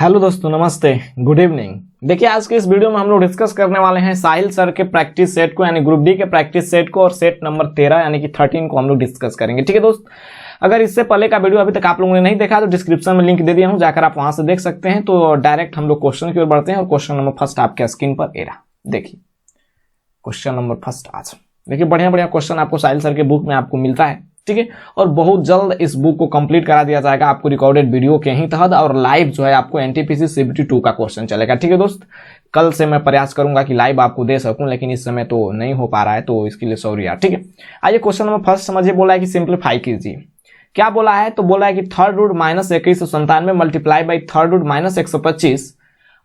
Hello दोस्तों, नमस्ते, good evening. देखिए, आज के इस वीडियो में हम लोग डिस्कस करने वाले हैं साहिल सर के प्रैक्टिस सेट को, यानी ग्रुप डी के प्रैक्टिस सेट को, और सेट नंबर 13 यानी कि 13 को हम लोग डिस्कस करेंगे। ठीक है दोस्त, अगर इससे पहले का वीडियो अभी तक आप लोगों ने नहीं देखा तो डिस्क्रिप्शन में लिंक दे दिया हूं, जाकर आप वहां से देख सकते हैं। तो डायरेक्ट हम लोग क्वेश्चन की ओर बढ़ते हैं और क्वेश्चन नंबर फर्स्ट आपके स्क्रीन पर ए रहा। देखिए क्वेश्चन नंबर फर्स्ट आज देखिए, बढ़िया बढ़िया क्वेश्चन आपको साहिल सर के बुक में आपको मिलता है। ठीक है, और बहुत जल्द इस बुक को कंप्लीट करा दिया जाएगा आपको रिकॉर्डेड वीडियो के ही तहत, और लाइव जो है आपको एनटीपीसी सीबीटी 2 का क्वेश्चन चलेगा। ठीक है दोस्त, कल से मैं प्रयास करूंगा कि लाइव आपको दे सकूं, लेकिन इस समय तो नहीं हो पा रहा है, तो इसके लिए सॉरी यार। ठीक है, आइए क्वेश्चन नंबर फर्स्ट समझिए। बोला है कि सिंप्लीफाई कीजिए। क्या बोला है? तो बोला है कि third root minus 2197 multiply by third root minus 125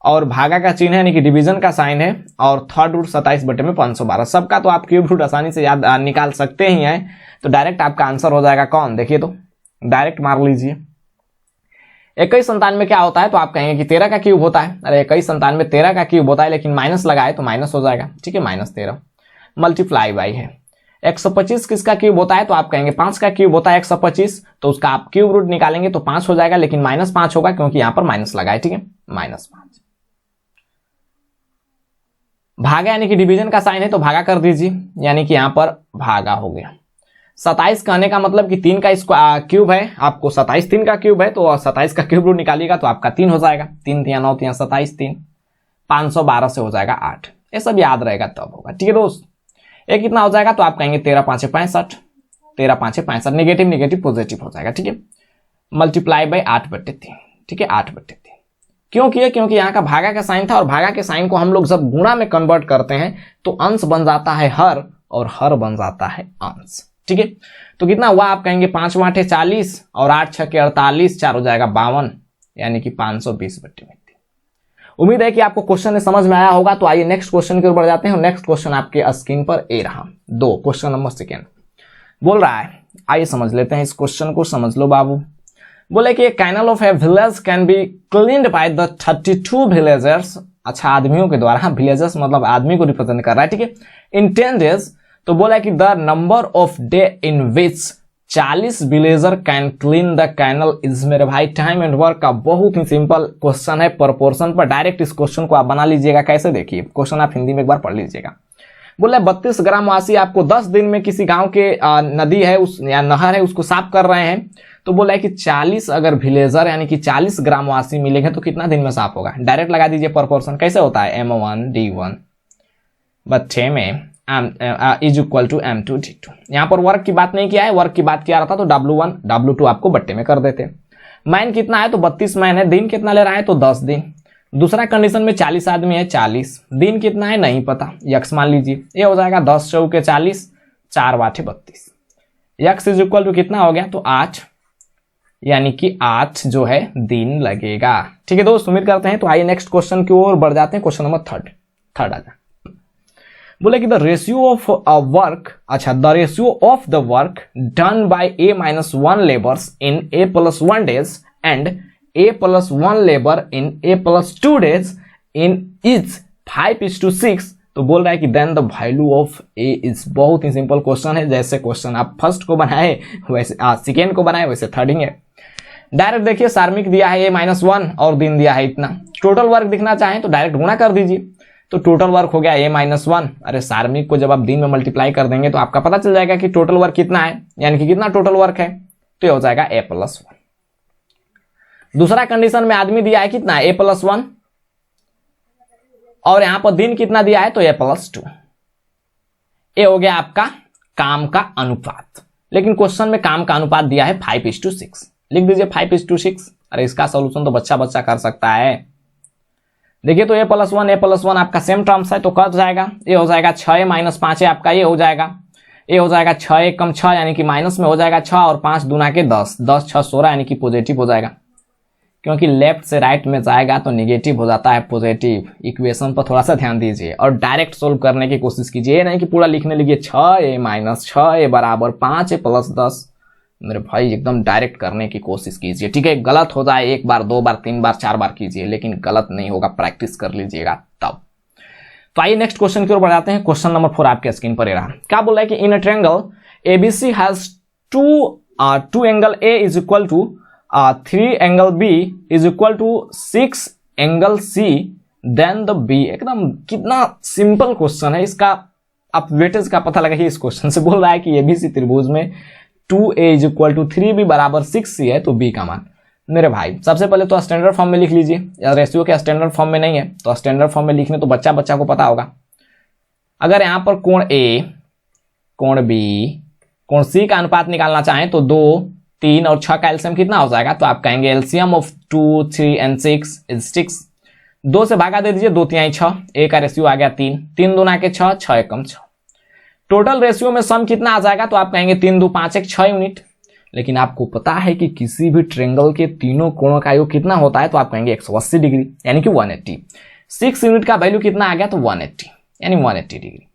और भागा का चिन्ह है यानी कि डिवीजन का साइन है, और थर्ड रूट 27 बटे में 512। सबका तो आप क्यूब रूट आसानी से याद निकाल सकते ही हैं, तो डायरेक्ट आपका आंसर हो जाएगा कौन? देखिए तो डायरेक्ट मार लीजिए। 2197 क्या होता है? तो आप कहेंगे कि 13 का क्यूब होता है। अरे 2197 13 का क्यूब होता है, लेकिन माइनस लगाए तो माइनस हो जाएगा। ठीक है, -13 मल्टीप्लाई बाई है 125 किसका क्यूब होता है? तो आप कहेंगे 5 का क्यूब होता है 125, तो उसका आप क्यूब रूट निकालेंगे तो 5 हो जाएगा, लेकिन -5 होगा क्योंकि यहां पर माइनस लगाए। ठीक है, -5 भागा यानी कि डिवीजन का साइन है, तो भागा कर दीजिए, यानी कि यहां पर भागा हो गया। 27 कहने का मतलब कि 3 का क्यूब है, आपको 27 3 का क्यूब है, तो 27 का क्यूब रूट निकालिएगा तो आपका 3 हो जाएगा। 3 3 9 3 27 3 512 से हो जाएगा 8। ये सब याद रहेगा तब होगा। ठीक है दोस्त, ये कितना हो जाएगा? तो आप कहेंगे 13 5 65, 13 5 65, नेगेटिव नेगेटिव पॉजिटिव हो जाएगा। ठीक है, मल्टीप्लाई बाई 8/3। ठीक है, 8/3 क्यों किया? क्योंकि यहाँ का भागा का साइन था, और भागा के साइन को हम लोग जब गुणा में कन्वर्ट करते हैं तो अंश बन जाता है हर, और हर बन जाता है अंश। ठीक है, तो कितना हुआ? आप कहेंगे 5 8 40 और 8 6 48, 4 हो जाएगा 52, यानी कि 520/3। उम्मीद है कि आपको क्वेश्चन समझ में आया होगा। तो आइए नेक्स्ट क्वेश्चन की ओर बढ़ जाते हैं, और नेक्स्ट क्वेश्चन आपके स्क्रीन पर ए रहा 2, क्वेश्चन नंबर सेकेंड बोल रहा है। आइए समझ लेते हैं इस क्वेश्चन को, समझ लो बाबू। बोले कि canal of a village can be cleaned by the 32 villagers. अच्छा, आदमियों के द्वारा, विलेजर्स मतलब आदमी को रिप्रेजेंट कर रहा है। ठीक है, इन 10 डेज। तो बोला कि the number of day in which 40 villager can clean the canal is. मेरे भाई टाइम एंड वर्क का बहुत ही सिंपल क्वेश्चन है, प्रोपोर्शन पर। डायरेक्ट इस क्वेश्चन को आप बना लीजिएगा। कैसे? देखिए क्वेश्चन आप हिंदी में एक बार पढ़ लीजिएगा। बोले 32 ग्रामवासी आपको 10 दिन में किसी गांव के नदी है उस या नहर है उसको साफ कर रहे हैं। तो बोला है कि 40 अगर विलेजर यानी कि 40 ग्रामवासी मिलेंगे तो कितना दिन में साफ होगा? डायरेक्ट लगा दीजिए प्रोपोर्शन। कैसे होता है? M1 D1 बच्चे में is equal to M2 D2। यहां पर वर्क की बात नहीं किया है, वर्क की बात किया रहता तो W1 W2 आपको बट्टे में कर देते। मैन कितना है? तो 32 मैन है। दिन कितना ले रहा है? तो 10 दिन। दूसरा कंडीशन में 40 आदमी है, 40 दिन कितना है नहीं पता, यक्स मान लीजिए। ये हो जाएगा 10 चौके 40, 4 8 32। यक्स इज इक्वल टू कितना हो गया? तो 8, यानी कि 8 जो है दिन लगेगा। ठीक है दोस्त, उम्मीद करते हैं। तो आइए नेक्स्ट क्वेश्चन की ओर बढ़ जाते हैं, क्वेश्चन नंबर थर्ड आ जाए। बोले कि द रेशियो ऑफ वर्क, अच्छा the ratio of the work done by A-1 labours in A+1 days and A+1 labour in A+2 days in is 5:6। तो बोल रहा है कि then the value of a is. बहुत ही सिंपल क्वेश्चन है, जैसे क्वेश्चन आप फर्स्ट को बनाए वैसे सेकेंड को बनाए वैसे थर्ड ही है। डायरेक्ट देखिए, सार्मिक दिया है A-1 और दिन दिया है इतना। टोटल वर्क दिखना चाहें तो डायरेक्ट गुणा कर दीजिए, तो टोटल वर्क हो गया A-1। अरे सार्मिक को जब आप दिन में मल्टीप्लाई कर देंगे तो आपका पता चल जाएगा कि टोटल वर्क कितना है, यानी कि कितना टोटल वर्क है, तो ये हो जाएगा A+1। दूसरा कंडीशन में आदमी दिया है कितना? A+1, और यहां पर दिन कितना दिया है? तो A+2। ये हो गया आपका काम का अनुपात, लेकिन क्वेश्चन में काम का अनुपात दिया है 5:6। लिख दीजिए 5:6। अरे इसका सोल्यूशन तो बच्चा बच्चा कर सकता है। देखिए तो A+1 आपका सेम टर्म्स है, तो कट जाएगा। ये हो जाएगा 6 - 5 है आपका, ये हो जाएगा 6 1 कम 6, यानी कि माइनस में हो जाएगा 6, और 5 दूना के 10, 10 6 16, यानी कि पॉजिटिव हो जाएगा। क्योंकि लेफ्ट से राइट में जाएगा तो निगेटिव हो जाता है पॉजिटिव। इक्वेशन पर थोड़ा सा ध्यान दीजिए और डायरेक्ट सोल्व करने की कोशिश कीजिए, नहीं कि पूरा लिखने लगिए 6A - 6A बराबर 5A + 10। मेरे भाई एकदम डायरेक्ट करने की कोशिश कीजिए। ठीक है, गलत हो जाए 1 बार 2 बार 3 बार 4 बार कीजिए, लेकिन गलत नहीं होगा, प्रैक्टिस कर लीजिएगा तब। तो आइए नेक्स्ट क्वेश्चन की ओर बढ़ जाते हैं। क्वेश्चन नंबर 4 आपके स्क्रीन पर रहा। क्या बोल रहा है कि in a triangle ABC has two angle A is equal to 3 angle B is equal to 6 angle C then the B. एकदम कितना सिंपल क्वेश्चन है, इसका आप वेटेज का पता लगाइए। इस क्वेश्चन से बोल रहा है कि एबीसी त्रिभुज में 2a is equal to 3b बराबर 6c है, तो b का मान। मेरे भाई सबसे पहले तो स्टैंडर्ड फॉर्म में लिख लीजिए, या रेशियो के स्टैंडर्ड फॉर्म में नहीं है तो स्टैंडर्ड फॉर्म में लिखने तो बच्चा बच्चा को पता होगा। अगर यहां पर कोण a, कोण b, कोण c का अनुपात निकालना चाहें तो 2, 3 और 6 का एलसीएम कितना हो जाएगा, तो आप कहेंगे एलसीएम ऑफ 2, 3 एंड 6 इज 6। 2 से भागा दे दीजिए, 2 3 6, a का रेशियो आ गया 3, 3 दूना के 6, 6 एकम 6। टोटल रेशियो में सम कितना आ जाएगा, तो आप कहेंगे 3 2 5 1 6 यूनिट। लेकिन आपको पता है कि किसी भी ट्रायंगल के तीनों कोणों का योग कितना होता है, तो आप कहेंगे 180 डिग्री यानी कि 180। 6 यूनिट का वैल्यू कितना आ गया, तो 180 यानी 180 डिग्री।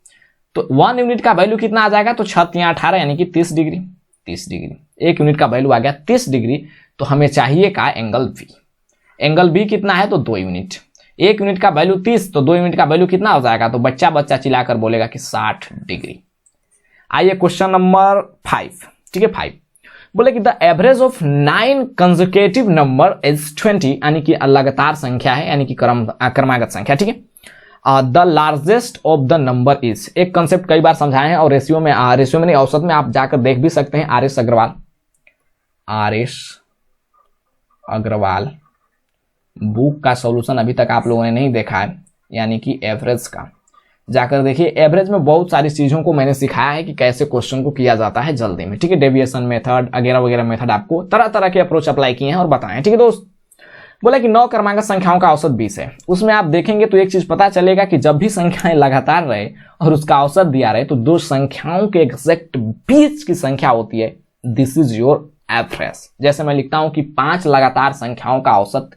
तो 1 यूनिट का वैल्यू कितना आ जाएगा, तो 6 3 18 यानी कि 30 डिग्री। 30 डिग्री 1 यूनिट का वैल्यू आ गया 30 डिग्री। तो हमें चाहिए का एंगल बी। एंगल बी कितना है, तो 2 यूनिट। 1 यूनिट का वैल्यू 30, तो 2 यूनिट का वैल्यू कितना हो जाएगा, तो बच्चा बच्चा चिल्लाकर बोलेगा कि 60 डिग्री। आइए क्वेश्चन नंबर 5, ठीक है 5 बोले कि the average of 9 consecutive number is 20, यानी कि लगातार संख्या है, यानी कि क्रमागत संख्या, ठीक है। The largest of the number is, एक कंसेप्ट कई बार समझाए हैं और रेशियो में नहीं औसत में आप जाकर देख भी सकते हैं। आर एस अग्रवाल बुक का सॉल्यूशन अभी तक आप लोगों ने नहीं देखा है, यानी कि एवरेज का जाकर देखिए। एवरेज में बहुत सारी चीजों को मैंने सिखाया है कि कैसे क्वेश्चन को किया जाता है जल्दी में, ठीक है। डेविएशन मेथड वगैरह वगैरह मेथड आपको तरह तरह के अप्रोच अप्लाई किए हैं और बताए हैं, ठीक है दोस्त। बोला कि 9 क्रमांक संख्याओं का औसत 20 है। उसमें आप देखेंगे तो एक चीज पता चलेगा कि जब भी संख्याएं लगातार रहे और उसका औसत दिया रहे तो दो संख्याओं के एग्जैक्ट बीच की संख्या होती है, दिस इज योर एवरेज। जैसे मैं लिखता हूं कि 5 लगातार संख्याओं का औसत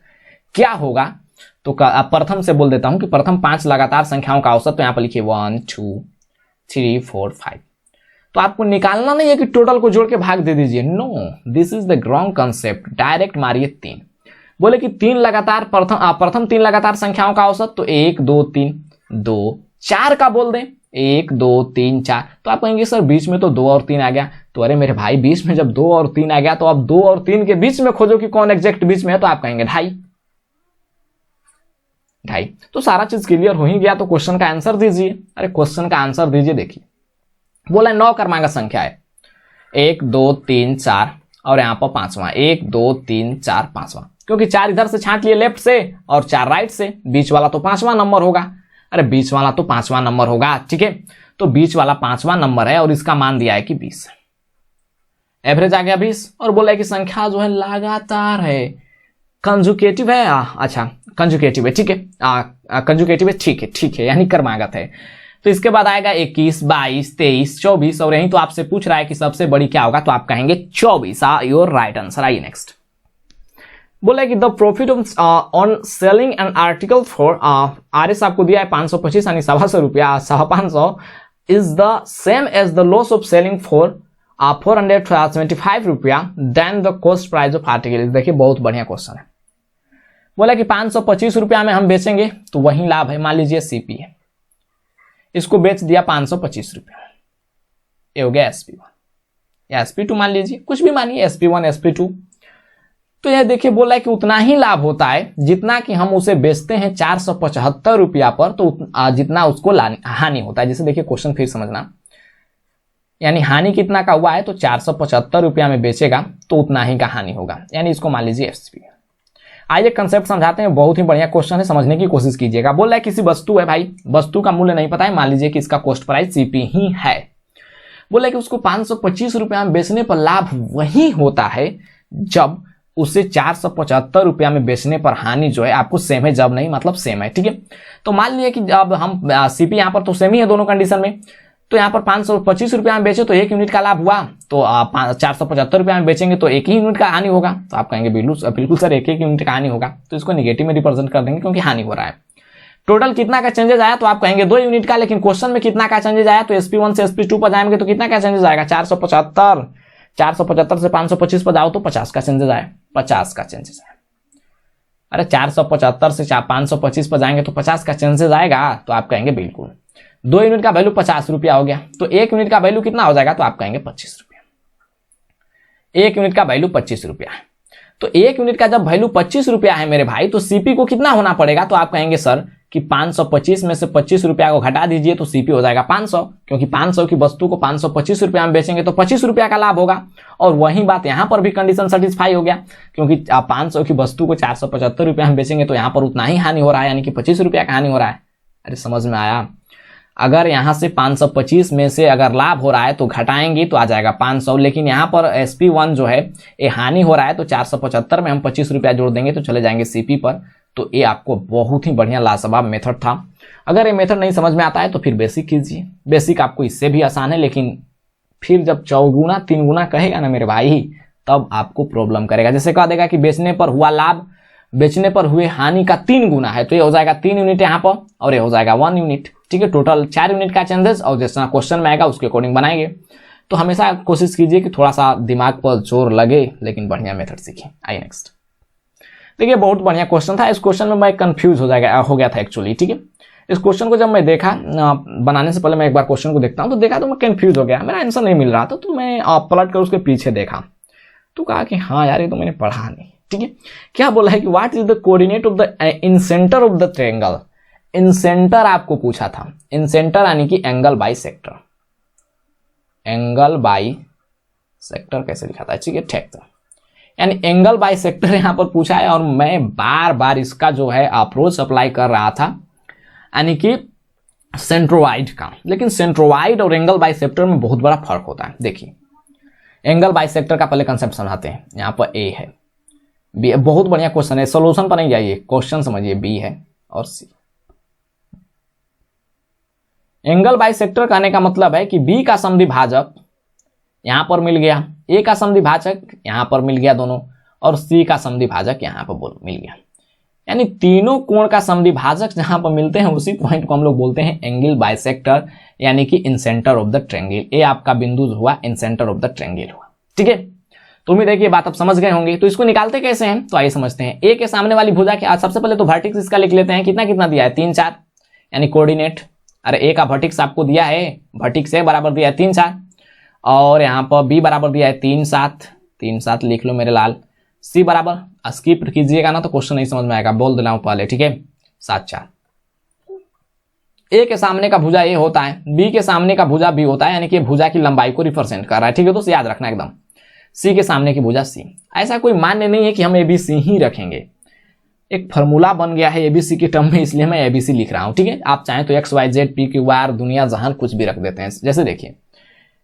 क्या होगा, तो प्रथम से बोल देता हूं कि प्रथम 5 लगातार संख्याओं का औसत, तो यहां पर लिखिए 1 2 3 4 5। तो आपको निकालना नहीं है कि टोटल को जोड़ के भाग दे दीजिए, no, this is the wrong concept. Direct मारिए 3। बोले कि 3 लगातार प्रथम 3 लगातार संख्याओं का औसत, तो 1 2 3 2 4 का बोल दें, 1 2 3 4। तो आप कहेंगे सर बीच में तो 2 और 3 आ गया। तो अरे मेरे भाई बीच में जब 2 और 3 आ गया तो अब 2 और 3 के बीच में खोजो कि कौन एग्जैक्ट बीच में है, तो आप कहेंगे 2.5। तो सारा चीज क्लियर हो ही गया, तो क्वेश्चन का आंसर दीजिए। अरे क्वेश्चन का आंसर दीजिए, देखिए बोला 9 क्रमांक संख्या है, 1 2 3 4 और यहां पर 5वां, 1 2 3 4 5वां, क्योंकि 4 इधर से छांट लिए लेफ्ट से और 4 राइट से, बीच वाला तो 5वां नंबर होगा। अरे बीच वाला तो 5वां नंबर होगा, ठीक है। तो बीच वाला 5वां नंबर है और इसका मान दिया है कि 20, एवरेज आ गया 20। और बोला है कि संख्या जो है लगातार है, कंजुकेटिव है, अच्छा कंजुकेटिव है, ठीक है, कंजुकेटिव है, ठीक है यानी क्रमागत है। तो इसके बाद आएगा 21 22 23 24 और यही तो आपसे पूछ रहा है कि सबसे बड़ी क्या होगा, तो आप कहेंगे 24, योर राइट आंसर। आइए नेक्स्ट। बोला कि the profit on selling an article for RS आपको दिया है 525 यानी 125 रुपया, 550 is the same as the loss of selling for 475 रुपया then the cost price of article. देखिए बहुत बढ़िया क्वेश्चन है। बोला कि 525 रुपया में हम बेचेंगे तो वही लाभ है। मान लीजिए सीपी है, इसको बेच दिया 525 रुपया, ये हो गया SP1 या SP2, मान लीजिए कुछ भी मानिए, SP1 SP2। तो यह देखिए बोला है कि उतना ही लाभ होता है जितना कि हम उसे बेचते हैं 475 रुपया पर, तो जितना उसको हानि होता है। जैसे देखिए क्वेश्चन फिर समझना, यानी हानि कितना का हुआ है, तो 475 रुपया में बेचेगा तो उतना ही का हानि होगा, यानी इसको मान लीजिए SP। आइए कंसेप्ट समझाते हैं, बहुत ही बढ़िया क्वेश्चन है, समझने की कोशिश कीजिएगा। बोल रहा है किसी वस्तु है भाई, वस्तु का मूल्य नहीं पता है, मान लीजिए कि इसका कॉस्ट प्राइस CP ही है। बोला कि उसको 525 रुपया में बेचने पर लाभ वही होता है जब उसे 475 रुपया में बेचने पर हानि जो है आपको सेम है, जब नहीं मतलब सेम है, ठीक है। तो मान लिया कि अब हम CP यहाँ पर तो सेम ही है दोनों कंडीशन में, तो यहाँ पर 525 रुपया में बेचे तो 1 यूनिट का लाभ हुआ, तो 475 रुपया में बेचेंगे तो 1 ही यूनिट का हानि होगा। तो आप कहेंगे बिल्कुल सर 1 यूनिट का हानि होगा, तो इसको निगेटिव में रिप्रेजेंट कर देंगे क्योंकि हानि हो रहा है। टोटल कितना का चेंजेस आया, तो आप कहेंगे 2 यूनिट का, लेकिन क्वेश्चन में कितना का चेंजेस आया, तो SP1 से SP2 पर जाएंगे तो कितना का चेंजेस आएगा, 475 से 525 पर जाओ तो 50 का चेंजेस आए, 50 का चेंजेस आए। अरे 475 से 525 पर जाएंगे तो 50 का चेंजेस आएगा, तो आप कहेंगे बिल्कुल। 2 यूनिट का वैल्यू 50 रुपया हो गया, तो 1 यूनिट का वैल्यू कितना हो जाएगा, तो आप कहेंगे 25 रुपया। 1 यूनिट का वैल्यू 25 रुपया है। तो 1 यूनिट का जब वैल्यू 25 रुपया है मेरे भाई, तो सीपी को कितना होना पड़ेगा? तो आप कहेंगे सर कि 525 में से 25 रुपया को घटा दीजिए तो सीपी हो जाएगा 500, क्योंकि 500 की वस्तु को 525 रुपया में बेचेंगे तो 25 रुपया का लाभ होगा। और वही बात यहाँ पर भी कंडीशन सेटिस्फाई हो गया, क्योंकि आप 500 की वस्तु को 475 रुपया में बेचेंगे तो यहाँ पर उतना ही हानि हो रहा है, यानी कि 25 रुपया का हानि हो रहा है। अरे समझ में आया? अगर यहाँ से 525 में से अगर लाभ हो रहा है तो घटाएंगे तो आ जाएगा 500, लेकिन यहाँ पर SP1 जो है ये हानि हो रहा है, तो 475 में हम 25 रुपया जोड़ देंगे तो चले जाएंगे सीपी पर। तो ये आपको बहुत ही बढ़िया लाजवाब मेथड था। अगर ये मेथड नहीं समझ में आता है तो फिर बेसिक कीजिए, बेसिक आपको इससे भी आसान है, लेकिन फिर जब 4 गुना 3 गुना कहेगा ना मेरे भाई, तब आपको प्रॉब्लम करेगा। जैसे कह देगा कि बेचने पर हुआ लाभ बेचने पर हुए हानि का 3 गुना है, तो ये हो जाएगा 3 यूनिट यहाँ पर और ये हो जाएगा 1 यूनिट। ठीक है, टोटल 4 यूनिट का चेंजेस, और जैसा क्वेश्चन में आएगा उसके अकॉर्डिंग बनाएंगे। तो हमेशा कोशिश कीजिए कि थोड़ा सा दिमाग पर जोर लगे, लेकिन बढ़िया मेथड सीखिए। आइए नेक्स्ट। देखिए बहुत बढ़िया क्वेश्चन था। इस क्वेश्चन में मैं कंफ्यूज हो गया था एक्चुअली। ठीक है, इस क्वेश्चन को जब मैं देखा बनाने से पहले मैं एक बार क्वेश्चन को देखता हूँ, तो देखा तो मैं कंफ्यूज हो गया, मेरा आंसर नहीं मिल रहा था। तो मैं पलट कर उसके पीछे देखा तो कहा कि हाँ यार ये तो मैंने पढ़ा नहीं। ठीक है, क्या बोला है कि what is the coordinate of the in centre of the triangle. In centre आपको पूछा था, इन सेंटर यानी कि angle by sector. Angle by sector कैसे लिखा था? ठीक है, ठीक था, यानी एंगल बाई सेक्टर यहां पर पूछा है। और मैं बार बार इसका जो है अप्रोच अप्लाई कर रहा था, यानी कि सेंट्रोइड का। लेकिन सेंट्रोइड और एंगल बाई सेक्टर में बहुत बड़ा फर्क होता है। देखिए एंगल बाई सेक्टर का पहले कंसेप्ट समझाते हैं। यहां पर ए है, बी, बहुत बढ़िया क्वेश्चन है, सोल्यूशन पर नहीं जाइए, क्वेश्चन समझिए। बी है और सी। एंगल बाई सेक्टर कहने का मतलब है कि बी का समद्विभाजक यहां पर मिल गया, ए का समद्विभाजक यहां पर मिल गया दोनों, और सी का समद्विभाजक यहां पर मिल गया। यानी तीनों कोण का समद्विभाजक जहां पर मिलते हैं उसी पॉइंट को हम लोग बोलते हैं एंगल बाइसेक्टर, यानी कि इन सेंटर ऑफ द ट्रायंगल। ए आपका बिंदु हुआ इन सेंटर ऑफ द ट्रायंगल हुआ। ठीक है, तो उम्मीद है कि बात आप समझ गए होंगे। तो इसको निकालते कैसे हैं? तो आइए समझते हैं। ए के सामने वाली भुजा के सबसे पहले तो वर्टेक्स इसका लिख लेते हैं। कितना कितना दिया है? 3 4, यानी कोऑर्डिनेट। अरे ए का वर्टेक्स आपको दिया है, वर्टेक्स ए बराबर दिया है 3 4, और यहाँ पर बी बराबर दिया है 3 7, 3 7 लिख लो मेरे लाल। सी बराबर स्किप कीजिएगा ना तो क्वेश्चन नहीं समझ में आएगा, बोल देना पहले। ठीक है, 7 4। ए के सामने का भुजा ए होता है, बी के सामने का भुजा बी होता है, यानी कि भुजा की लंबाई को रिप्रेजेंट कर रहा है। ठीक है, तो याद रखना एकदम। सी के सामने की भुजा सी। ऐसा कोई मान्य नहीं है कि हम एबीसी ही रखेंगे, एक फॉर्मूला बन गया है एबीसी के टर्म में, इसलिए मैं एबीसी लिख रहा हूं। ठीक है, आप चाहें तो X Y Z P Q R दुनिया जहान कुछ भी रख देते हैं। जैसे देखिए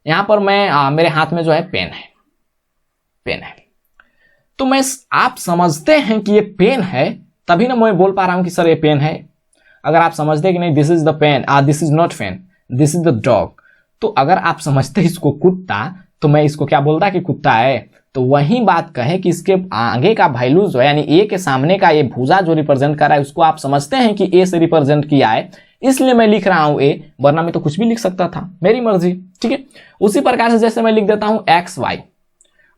यहां पर मैं मेरे हाथ में जो है पेन है, पेन है, तो मैं आप समझते हैं कि ये पेन है, तभी ना मैं बोल पा रहा हूं कि सर ये पेन है। अगर आप समझते कि नहीं this is the pen, this is not pen, this is the dog, तो अगर आप समझते इसको कुत्ता, तो मैं इसको क्या बोलता कि कुत्ता है। तो वही बात कहे कि इसके आगे का वैल्यू जो है, यानी ए के सामने का ये भुजा जो रिप्रेजेंट कर रहा है उसको आप समझते हैं कि ए से रिप्रेजेंट किया है, इसलिए मैं लिख रहा हूं ए, वरना मैं तो कुछ भी लिख सकता था, मेरी मर्जी। ठीक है, उसी प्रकार से जैसे मैं लिख देता हूं एक्स वाई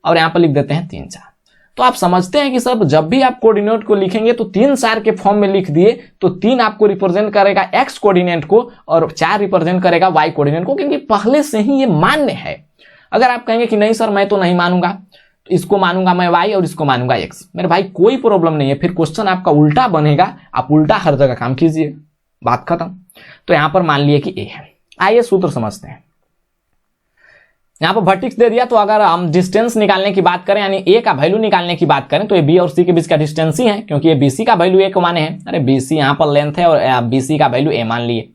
और यहां पर लिख देते हैं 3 4, तो आप समझते हैं कि सर जब भी आप कोऑर्डिनेट को लिखेंगे तो 3 4 के फॉर्म में लिख दिए, तो 3 आपको रिप्रेजेंट करेगा एक्स कोऑर्डिनेट को और 4 रिप्रेजेंट करेगा वाई कोऑर्डिनेट को, क्योंकि पहले से ही ये मान्य है। अगर आप कहेंगे कि नहीं सर मैं तो नहीं मानूंगा, तो इसको मानूंगा मैं वाई और इसको मानूंगा एक्स, मेरे भाई कोई प्रॉब्लम नहीं है, फिर क्वेश्चन आपका उल्टा बनेगा, आप उल्टा हर जगह काम कीजिए, बात खत्म। तो यहां पर मान लिए कि ए है। आइए सूत्र समझते हैं। यहां पर वर्टेक्स दे दिया, तो अगर हम डिस्टेंस निकालने की बात करें, यानी ए का वैल्यू निकालने की बात करें, तो ये बी और सी के बीच का डिस्टेंस ही है, क्योंकि ये बीसी का वैल्यू ए को माने हैं। अरे बीसी यहां पर लेंथ है और बीसी का वैल्यू ए मान लिए।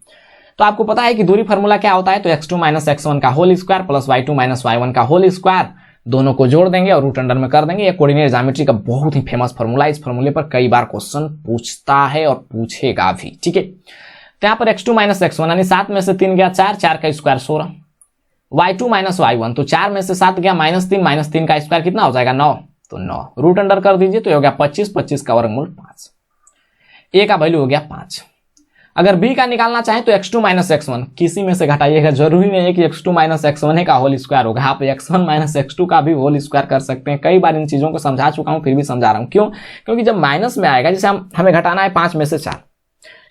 तो आपको पता है कि दूरी फार्मूला क्या होता है, तो x2 - x1 का whole square plus y2 - y1 का होल स्क्वायर, दोनों को जोड़ देंगे और रूट अंडर में कर देंगे। ये कोऑर्डिनेट ज्योमेट्री का बहुत ही फेमस फार्मूला, इस फार्मूले पर कई बार क्वेश्चन पूछता है और पूछेगा भी। ठीक है, तो यहाँ पर x2 - x1 यानी 7 में से 3 गया 4, 4 का स्क्वायर 16, y2 - y1 तो 4 में से 7 गया -3, -3 का स्क्वायर कितना हो जाएगा 9, तो 9 रूट अंडर कर दीजिए, तो हो गया 25, 25 का वर्गमूल 5, ए का वैल्यू हो गया 5। अगर बी का निकालना चाहें तो x2 - x1 किसी में से घटाइएगा, जरूरी नहीं है कि x2 - x1 का होल स्क्वायर होगा, आप x1 - x2 का भी होल स्क्वायर कर सकते हैं। कई बार इन चीजों को समझा चुका हूं, फिर भी समझा रहा हूं। क्यों? क्योंकि जब माइनस में आएगा, जैसे हमें घटाना है 5 में से 4,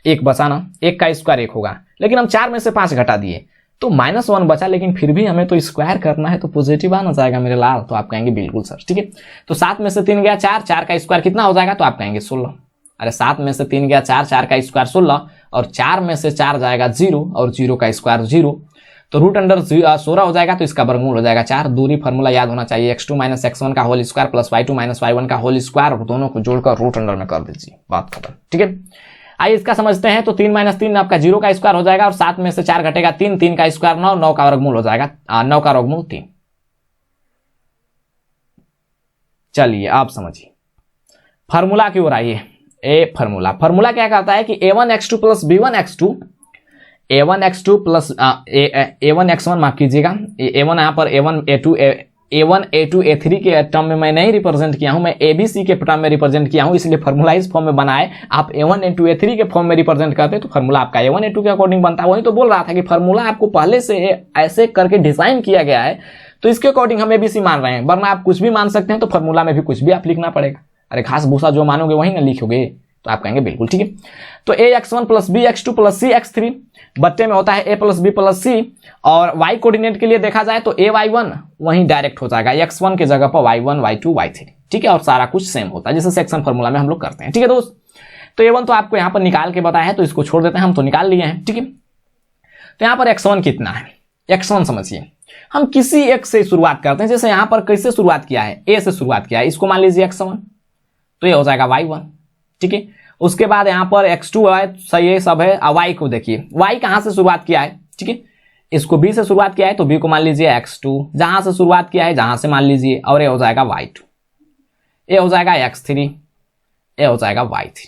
1 बचाना, 1 का स्क्वायर 1 होगा, लेकिन हम 4 में से 5 घटा दिए, तो -1 बचा, लेकिन फिर भी हमें तो स्क्वायर करना है तो पॉजिटिव आना जाएगा मेरे लाल। तो आप कहेंगे बिल्कुल सर, ठीक है। तो 7 में से 3 गया 4, 4 का स्क्वायर कितना हो जाएगा, तो आप कहेंगे 16। अरे 7 में से 3 गया 4, 4 का स्क्वायर 16, और 4 में से 4 जाएगा 0, और 0 का स्क्वायर 0, तो रूट अंडर 16 हो जाएगा, तो इसका वर्गमूल हो जाएगा 4। दूरी फार्मूला याद होना चाहिए, x2 - x1 का whole square plus y2 - y1 का होल स्क्वायर, और दोनों को जोड़कर रूट अंडर में कर दीजिए, बात खत्म, ठीक है। आइए इसका समझते हैं। तो 3 - 3 आपका 0 का स्क्वायर हो जाएगा, और 7 में से 4 घटेगा 3, 3 का स्क्वायर 9, 9 का वर्गमूल हो जाएगा 9 का वर्गमूल 3। चलिए आप समझिए, फार्मूला की ओर आइए। ए फार्मूला क्या कहता है कि a1x2 plus b1x2, a1x2 plus a1x1 माफ कीजिएगा, a1 यहाँ पर a1 a2 a3 के टर्म में मैं नहीं रिप्रेजेंट किया हूं, मैं abc के टर्म में रिप्रेजेंट किया हूं, इसलिए फार्मूला इस फॉर्म में बनाए। आप a1 a2 a3 के फॉर्म में रिप्रेजेंट करते तो फार्मूला आपका a1 a2 के अकॉर्डिंग बनता है। वही तो बोल रहा था कि फार्मूला आपको पहले से ऐसे करके डिजाइन किया गया है, तो इसके अकॉर्डिंग हम abc मान रहे हैं, वरना आप कुछ भी मान सकते हैं, तो फार्मूला में भी कुछ भी आप लिखना पड़ेगा। अरे घास भूसा जो मानोगे वही ना लिखोगे, तो आप कहेंगे बिल्कुल ठीक है। तो ax1 plus bx2 plus cx3 बट्टे में होता है a plus b plus c, और y कोऑर्डिनेट के लिए देखा जाए तो ay1 वहीं डायरेक्ट हो जाएगा, x1 के जगह पर y1 y2 y3, ठीक है। और सारा कुछ सेम होता है जैसे सेक्शन फार्मूला में हम लोग करते हैं, ठीक है दोस्त। तो a1 तो आपको यहाँ पर निकाल के बताया है, तो इसको छोड़ देते हैं, हम तो निकाल लिए हैं, ठीक है। तो यहाँ पर x1 कितना है, x1 समझिए, हम किसी एक से शुरुआत करते हैं। जैसे यहाँ पर कैसे शुरुआत किया है, a से शुरुआत किया है, इसको मान लीजिए x1, तो ये हो जाएगा y1, ठीक है। उसके बाद यहाँ पर x2 है, सही है सब है। y को देखिए, y कहाँ से शुरुआत किया है, ठीक है, इसको b से शुरुआत किया है, तो b को मान लीजिए x2, जहां से शुरुआत किया है जहां से मान लीजिए, और ये हो जाएगा y2, ये हो जाएगा x3, ये हो जाएगा y3,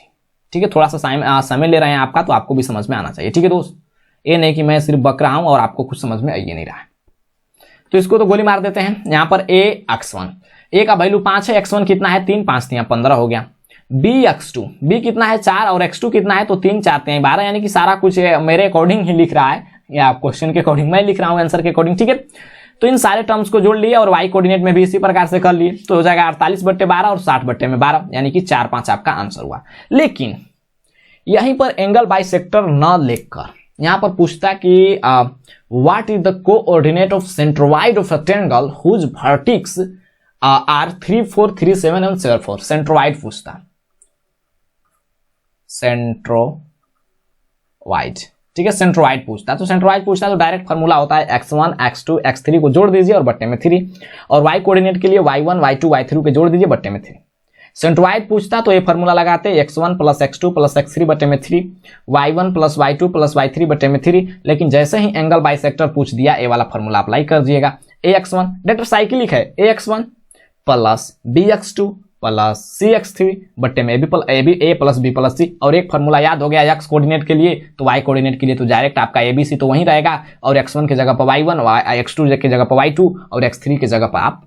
ठीक है। थोड़ा सा समय ले रहे हैं आपका, तो आपको भी समझ में आना चाहिए, ठीक है दोस्त। ये नहीं कि मैं सिर्फ बक रहा हूं और आपको कुछ समझ में आइए नहीं रहा है। तो इसको तो गोली मार देते हैं। यहाँ पर x1, a का वैल्यू 5 है, x1 कितना है 3, 5 3 15 हो गया। bx2, b कितना है 4, और x2 कितना है तो 3 4 3 12, यानी कि सारा कुछ मेरे अकॉर्डिंग ही लिख रहा है, या क्वेश्चन के अकॉर्डिंग मैं लिख रहा हूं, आंसर के अकॉर्डिंग, ठीक है। तो इन सारे टर्म्स को जोड़ लिए और y कोऑर्डिनेट में भी इसी प्रकार से कर लिए, तो हो जाएगा 48/12 और 60/12, यानी कि 4 5 आपका आंसर हुआ। लेकिन यहीं पर एंगल बाइसेक्टर न लिखकर यहाँ पर पूछता कि what is the coordinate of centroid of a triangle whose vertex are 3 4 3 7 and 7 4। Centroid पूछता, सेंट्रोइड, ठीक है, सेंट्रोइड पूछता। तो सेंट्रोइड पूछता तो डायरेक्ट फार्मूला होता है x1 x2 x3 को जोड़ दीजिए और बट्टे में 3, और y कोऑर्डिनेट के लिए y1 y2 y3 के जोड़ दीजिए बट्टे में 3। सेंट्रोइड पूछता तो ये फार्मूला लगाते x1 plus x2 plus x3 बट्टे में 3, y1 plus y2 plus y3 बट्टे में 3। लेकिन जैसे ही एंगल बाइसेक्टर पूछ दिया, ए वाला फार्मूला अप्लाई कर दिएगा। ax1 डायरेक्ट साइक्लिक है, ax1 plus bx2 plus cx3 बट्टे में a plus b plus c, और एक फार्मूला याद हो गया x कोऑर्डिनेट के लिए, तो y कोऑर्डिनेट के लिए तो डायरेक्ट आपका abc तो वहीं रहेगा, और x1 के जगह पर y1, x2 के जगह पर y2, और x3 के जगह पर आप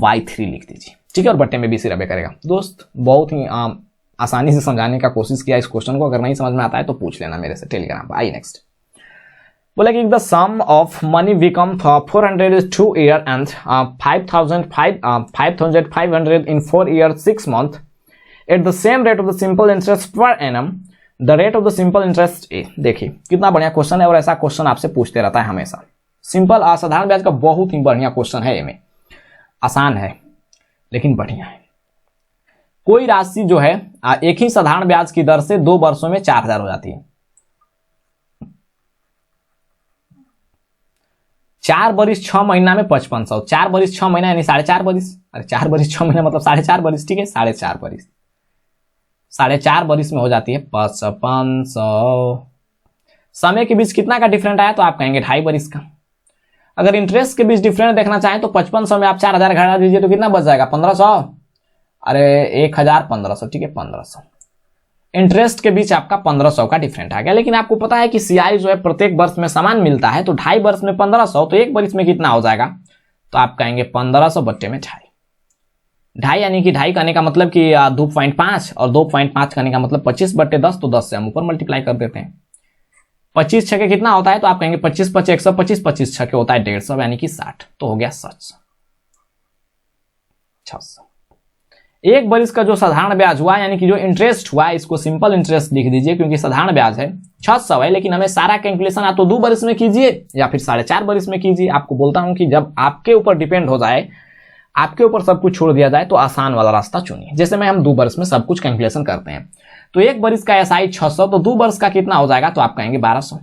y3 लिख दीजिए, ठीक है, और बट्टे में bc रबे करेगा। दोस्त बहुत ही आसानी से समझाने का कोशिश किया इस क्वेश्चन को, अगर नहीं समझ में आता है तो पूछ लेना मेरे से टेलीग्राम पर। आइए नेक्स्ट, बोला कि the sum of money become 402 year and 5500 in 4 year 6 month at the same rate of the simple interest per annum, the rate of the simple interest a. देखिए कितना बढ़िया क्वेश्चन है, और ऐसा क्वेश्चन आपसे पूछते रहता है हमेशा। सिंपल असाधारण ब्याज का बहुत ही बढ़िया क्वेश्चन है, में आसान है लेकिन बढ़िया है। कोई राशि जो है एक ही साधारण ब्याज की दर से 2 वर्षों में 4000 हो जाती है। 4 बरिस 6 महीना में 5500, 4 बरिस 6 महीना यानी 4.5 बरिस, अरे 4 बरिस 6 महीना मतलब 4.5 बरिस, ठीक है, 4.5 बरिस, 4.5 बरिस में हो जाती है 5500। समय के बीच कितना का डिफरेंट आया, तो आप कहेंगे 2.5 बरिस का। अगर इंटरेस्ट के बीच डिफरेंस देखना चाहें तो 5500 में आप 4000 घटा दीजिए तो कितना बच जाएगा 1500, अरे 1000 ठीक है 1500। इंटरेस्ट के बीच आपका 1500 का डिफरेंट आ गया। लेकिन आपको पता है कि सीआई जो है प्रत्येक वर्ष में समान मिलता है, तो 2.5 वर्ष में 1500, तो एक वर्ष में कितना हो जाएगा, तो आप कहेंगे 1500 बट्टे में 2.5, यानी कि 2.5 करने का मतलब कि 2.5, और 2.5 करने का मतलब 25/10, तो 10 से हम ऊपर मल्टीप्लाई कर देते हैं। 25 छके कितना होता है, तो आप कहेंगे 25 5 125, 25 छके होता है 150, यानी कि 60, तो हो गया 700 600। एक बरिस का जो साधारण ब्याज हुआ यानी कि जो इंटरेस्ट हुआ, इसको सिंपल इंटरेस्ट लिख दीजिए क्योंकि साधारण ब्याज है 600 है, लेकिन हमें सारा कैलकुलेशन या तो 2 बरिस में कीजिए या फिर 4.5 बरिस में कीजिए। आपको बोलता हूं कि जब आपके ऊपर डिपेंड हो जाए, आपके ऊपर सब कुछ छोड़ दिया जाए तो आसान वाला रास्ता चुनिए। जैसे में हम 2 बरिस में सब कुछ कैलकुलेशन करते हैं, तो एक बरिस का एसआई 600, तो 2 बरिस का कितना हो जाएगा, तो आप कहेंगे 1200।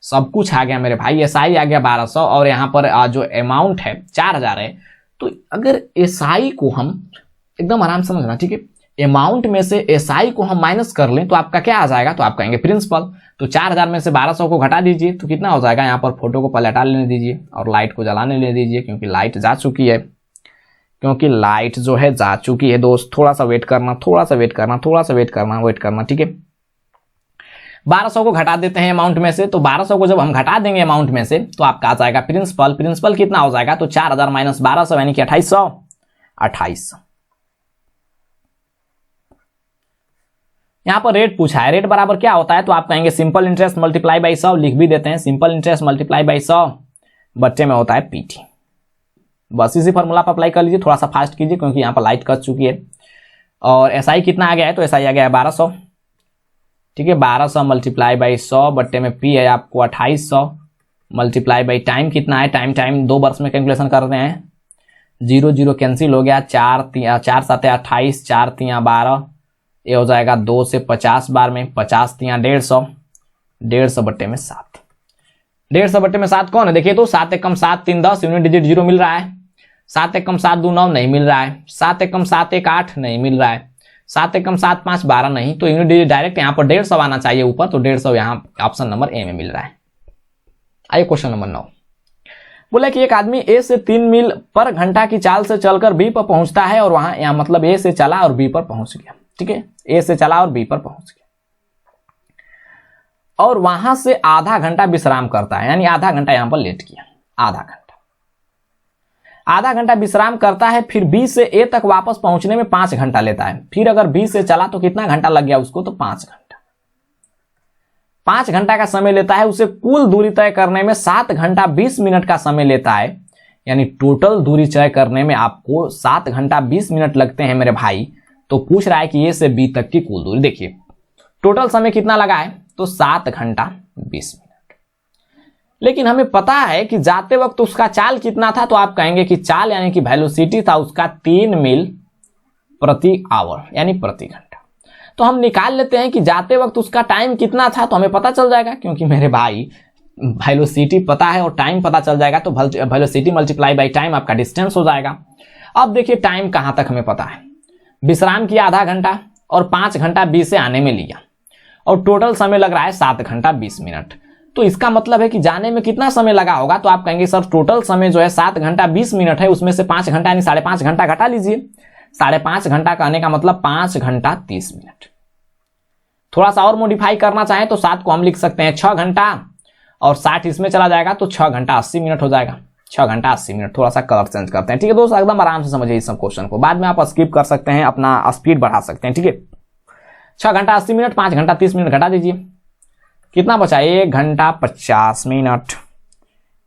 सब कुछ आ गया मेरे भाई, एसआई आ गया 1200 और यहाँ पर जो अमाउंट है 4000 है। तो अगर एसआई को हम एकदम आराम से समझना, ठीक है, अमाउंट में से एसआई को हम माइनस कर लें तो आपका क्या आ जाएगा, तो आप कहेंगे प्रिंसिपल। तो 4000 में से 1200 को घटा दीजिए तो कितना हो जाएगा, यहाँ पर फोटो को पलटा लेने दीजिए और लाइट को जलाने ले दीजिए क्योंकि लाइट जा चुकी है, क्योंकि लाइट जो है जा चुकी है दोस्त। थोड़ा सा वेट करना, वेट करना, ठीक है। 1200 को घटा देते हैं अमाउंट में से, तो 1200 को जब हम घटा देंगे अमाउंट में से तो आपका आ जाएगा प्रिंसिपल कितना हो जाएगा, तो 4000 माइनस 1200 यानी कि 2800। यहां पर रेट पूछा है, रेट बराबर क्या होता है, तो आप कहेंगे सिंपल इंटरेस्ट मल्टीप्लाई बाई 100, लिख भी देते हैं सिंपल इंटरेस्ट मल्टीप्लाई बाई 100 बच्चे में होता है पीटी। बस इसी फॉर्मूला पर अप्लाई कर लीजिए, थोड़ा सा फास्ट कीजिए क्योंकि यहां पर लाइट कट चुकी है। और एसआई कितना आ गया है, तो एसआई आ गया है 1200, ठीक है। 1200 मल्टीप्लाई बाई 100 बट्टे में पी है आपको 2800 मल्टीप्लाई बाई टाइम कितना है, टाइम 2 वर्ष में कैलकुलेशन कर रहे हैं, 0 कैंसिल हो गया, 4 7 28, 4 3 12, ये हो जाएगा 2 से 50 बार में, 50 3 150 बट्टे में 7, 150 बट्टे में 7 कौन है, देखिए तो 7 एकम 7 3 10, यूनिट डिजिट 0 मिल रहा है, 7 एकम 7 2 9 नहीं मिल रहा है, 7 एकम 7 1 8 नहीं मिल रहा है, 7 एकम 7 5 12 नहीं, तो यूनिट डिजिट डायरेक्ट यहाँ पर 150 आना चाहिए ऊपर, तो 150 यहाँ ऑप्शन नंबर ए में मिल रहा है। आइए क्वेश्चन नंबर 9, बोला कि एक आदमी ए से 3 मील पर घंटा की चाल से चलकर बी पर पहुंचता है और वहां यहाँ मतलब ए से चला और बी पर पहुंच गया, ठीक है, ए से चला और बी पर पहुंच गया और वहां से आधा घंटा विश्राम करता है, यानी आधा घंटा यहां पर लेट किया, आधा घंटा विश्राम करता है, फिर बी से ए तक वापस पहुंचने में 5 घंटा लेता है। फिर अगर बी से चला तो कितना घंटा लग गया उसको, तो 5 घंटा। 5 घंटा का समय लेता है, उसे कुल दूरी तय करने में 7 घंटा 20 मिनट का समय लेता है, यानी टोटल दूरी तय करने में आपको 7 घंटा 20 मिनट लगते हैं मेरे भाई। तो पूछ रहा है कि ए से बी तक की कुल दूरी, देखिए टोटल समय कितना लगा है, तो 7 घंटा 20 मिनट। लेकिन हमें पता है कि जाते वक्त उसका चाल कितना था, तो आप कहेंगे कि चाल यानी कि वेलोसिटी था उसका 3 मील प्रति आवर यानी प्रति घंटा। तो हम निकाल लेते हैं कि जाते वक्त उसका टाइम कितना था, तो हमें पता चल जाएगा क्योंकि मेरे भाई वेलोसिटी पता है और टाइम पता चल जाएगा, तो वेलोसिटी मल्टीप्लाई बाई टाइम आपका डिस्टेंस हो जाएगा। अब देखिए टाइम कहां तक हमें पता है, विश्राम किया आधा घंटा और 5 घंटा बी से आने में लिया और टोटल समय लग रहा है 7 घंटा 20 मिनट। तो इसका मतलब है कि जाने में कितना समय लगा होगा, तो आप कहेंगे सर टोटल समय जो है 7 घंटा 20 मिनट है, उसमें से 5 घंटा यानी 5.5 घंटा घटा लीजिए। 5.5 घंटा कहने का मतलब 5 घंटा 30 मिनट। थोड़ा सा और मॉडिफाई करना चाहें तो 7 को हम लिख सकते हैं 6 घंटा और 60 इसमें चला जाएगा तो 6 घंटा 80 मिनट हो जाएगा। 6 घंटा 80 मिनट। थोड़ा सा कलर चेंज करते हैं, ठीक है दोस्तों, एकदम आराम से समझिए इस सब क्वेश्चन को, बाद में आप स्किप कर सकते हैं, अपना स्पीड बढ़ा सकते हैं, ठीक है। 6 घंटा 80 मिनट 5 घंटा 30 मिनट घटा दीजिए, कितना बचा, 1 घंटा 50 मिनट।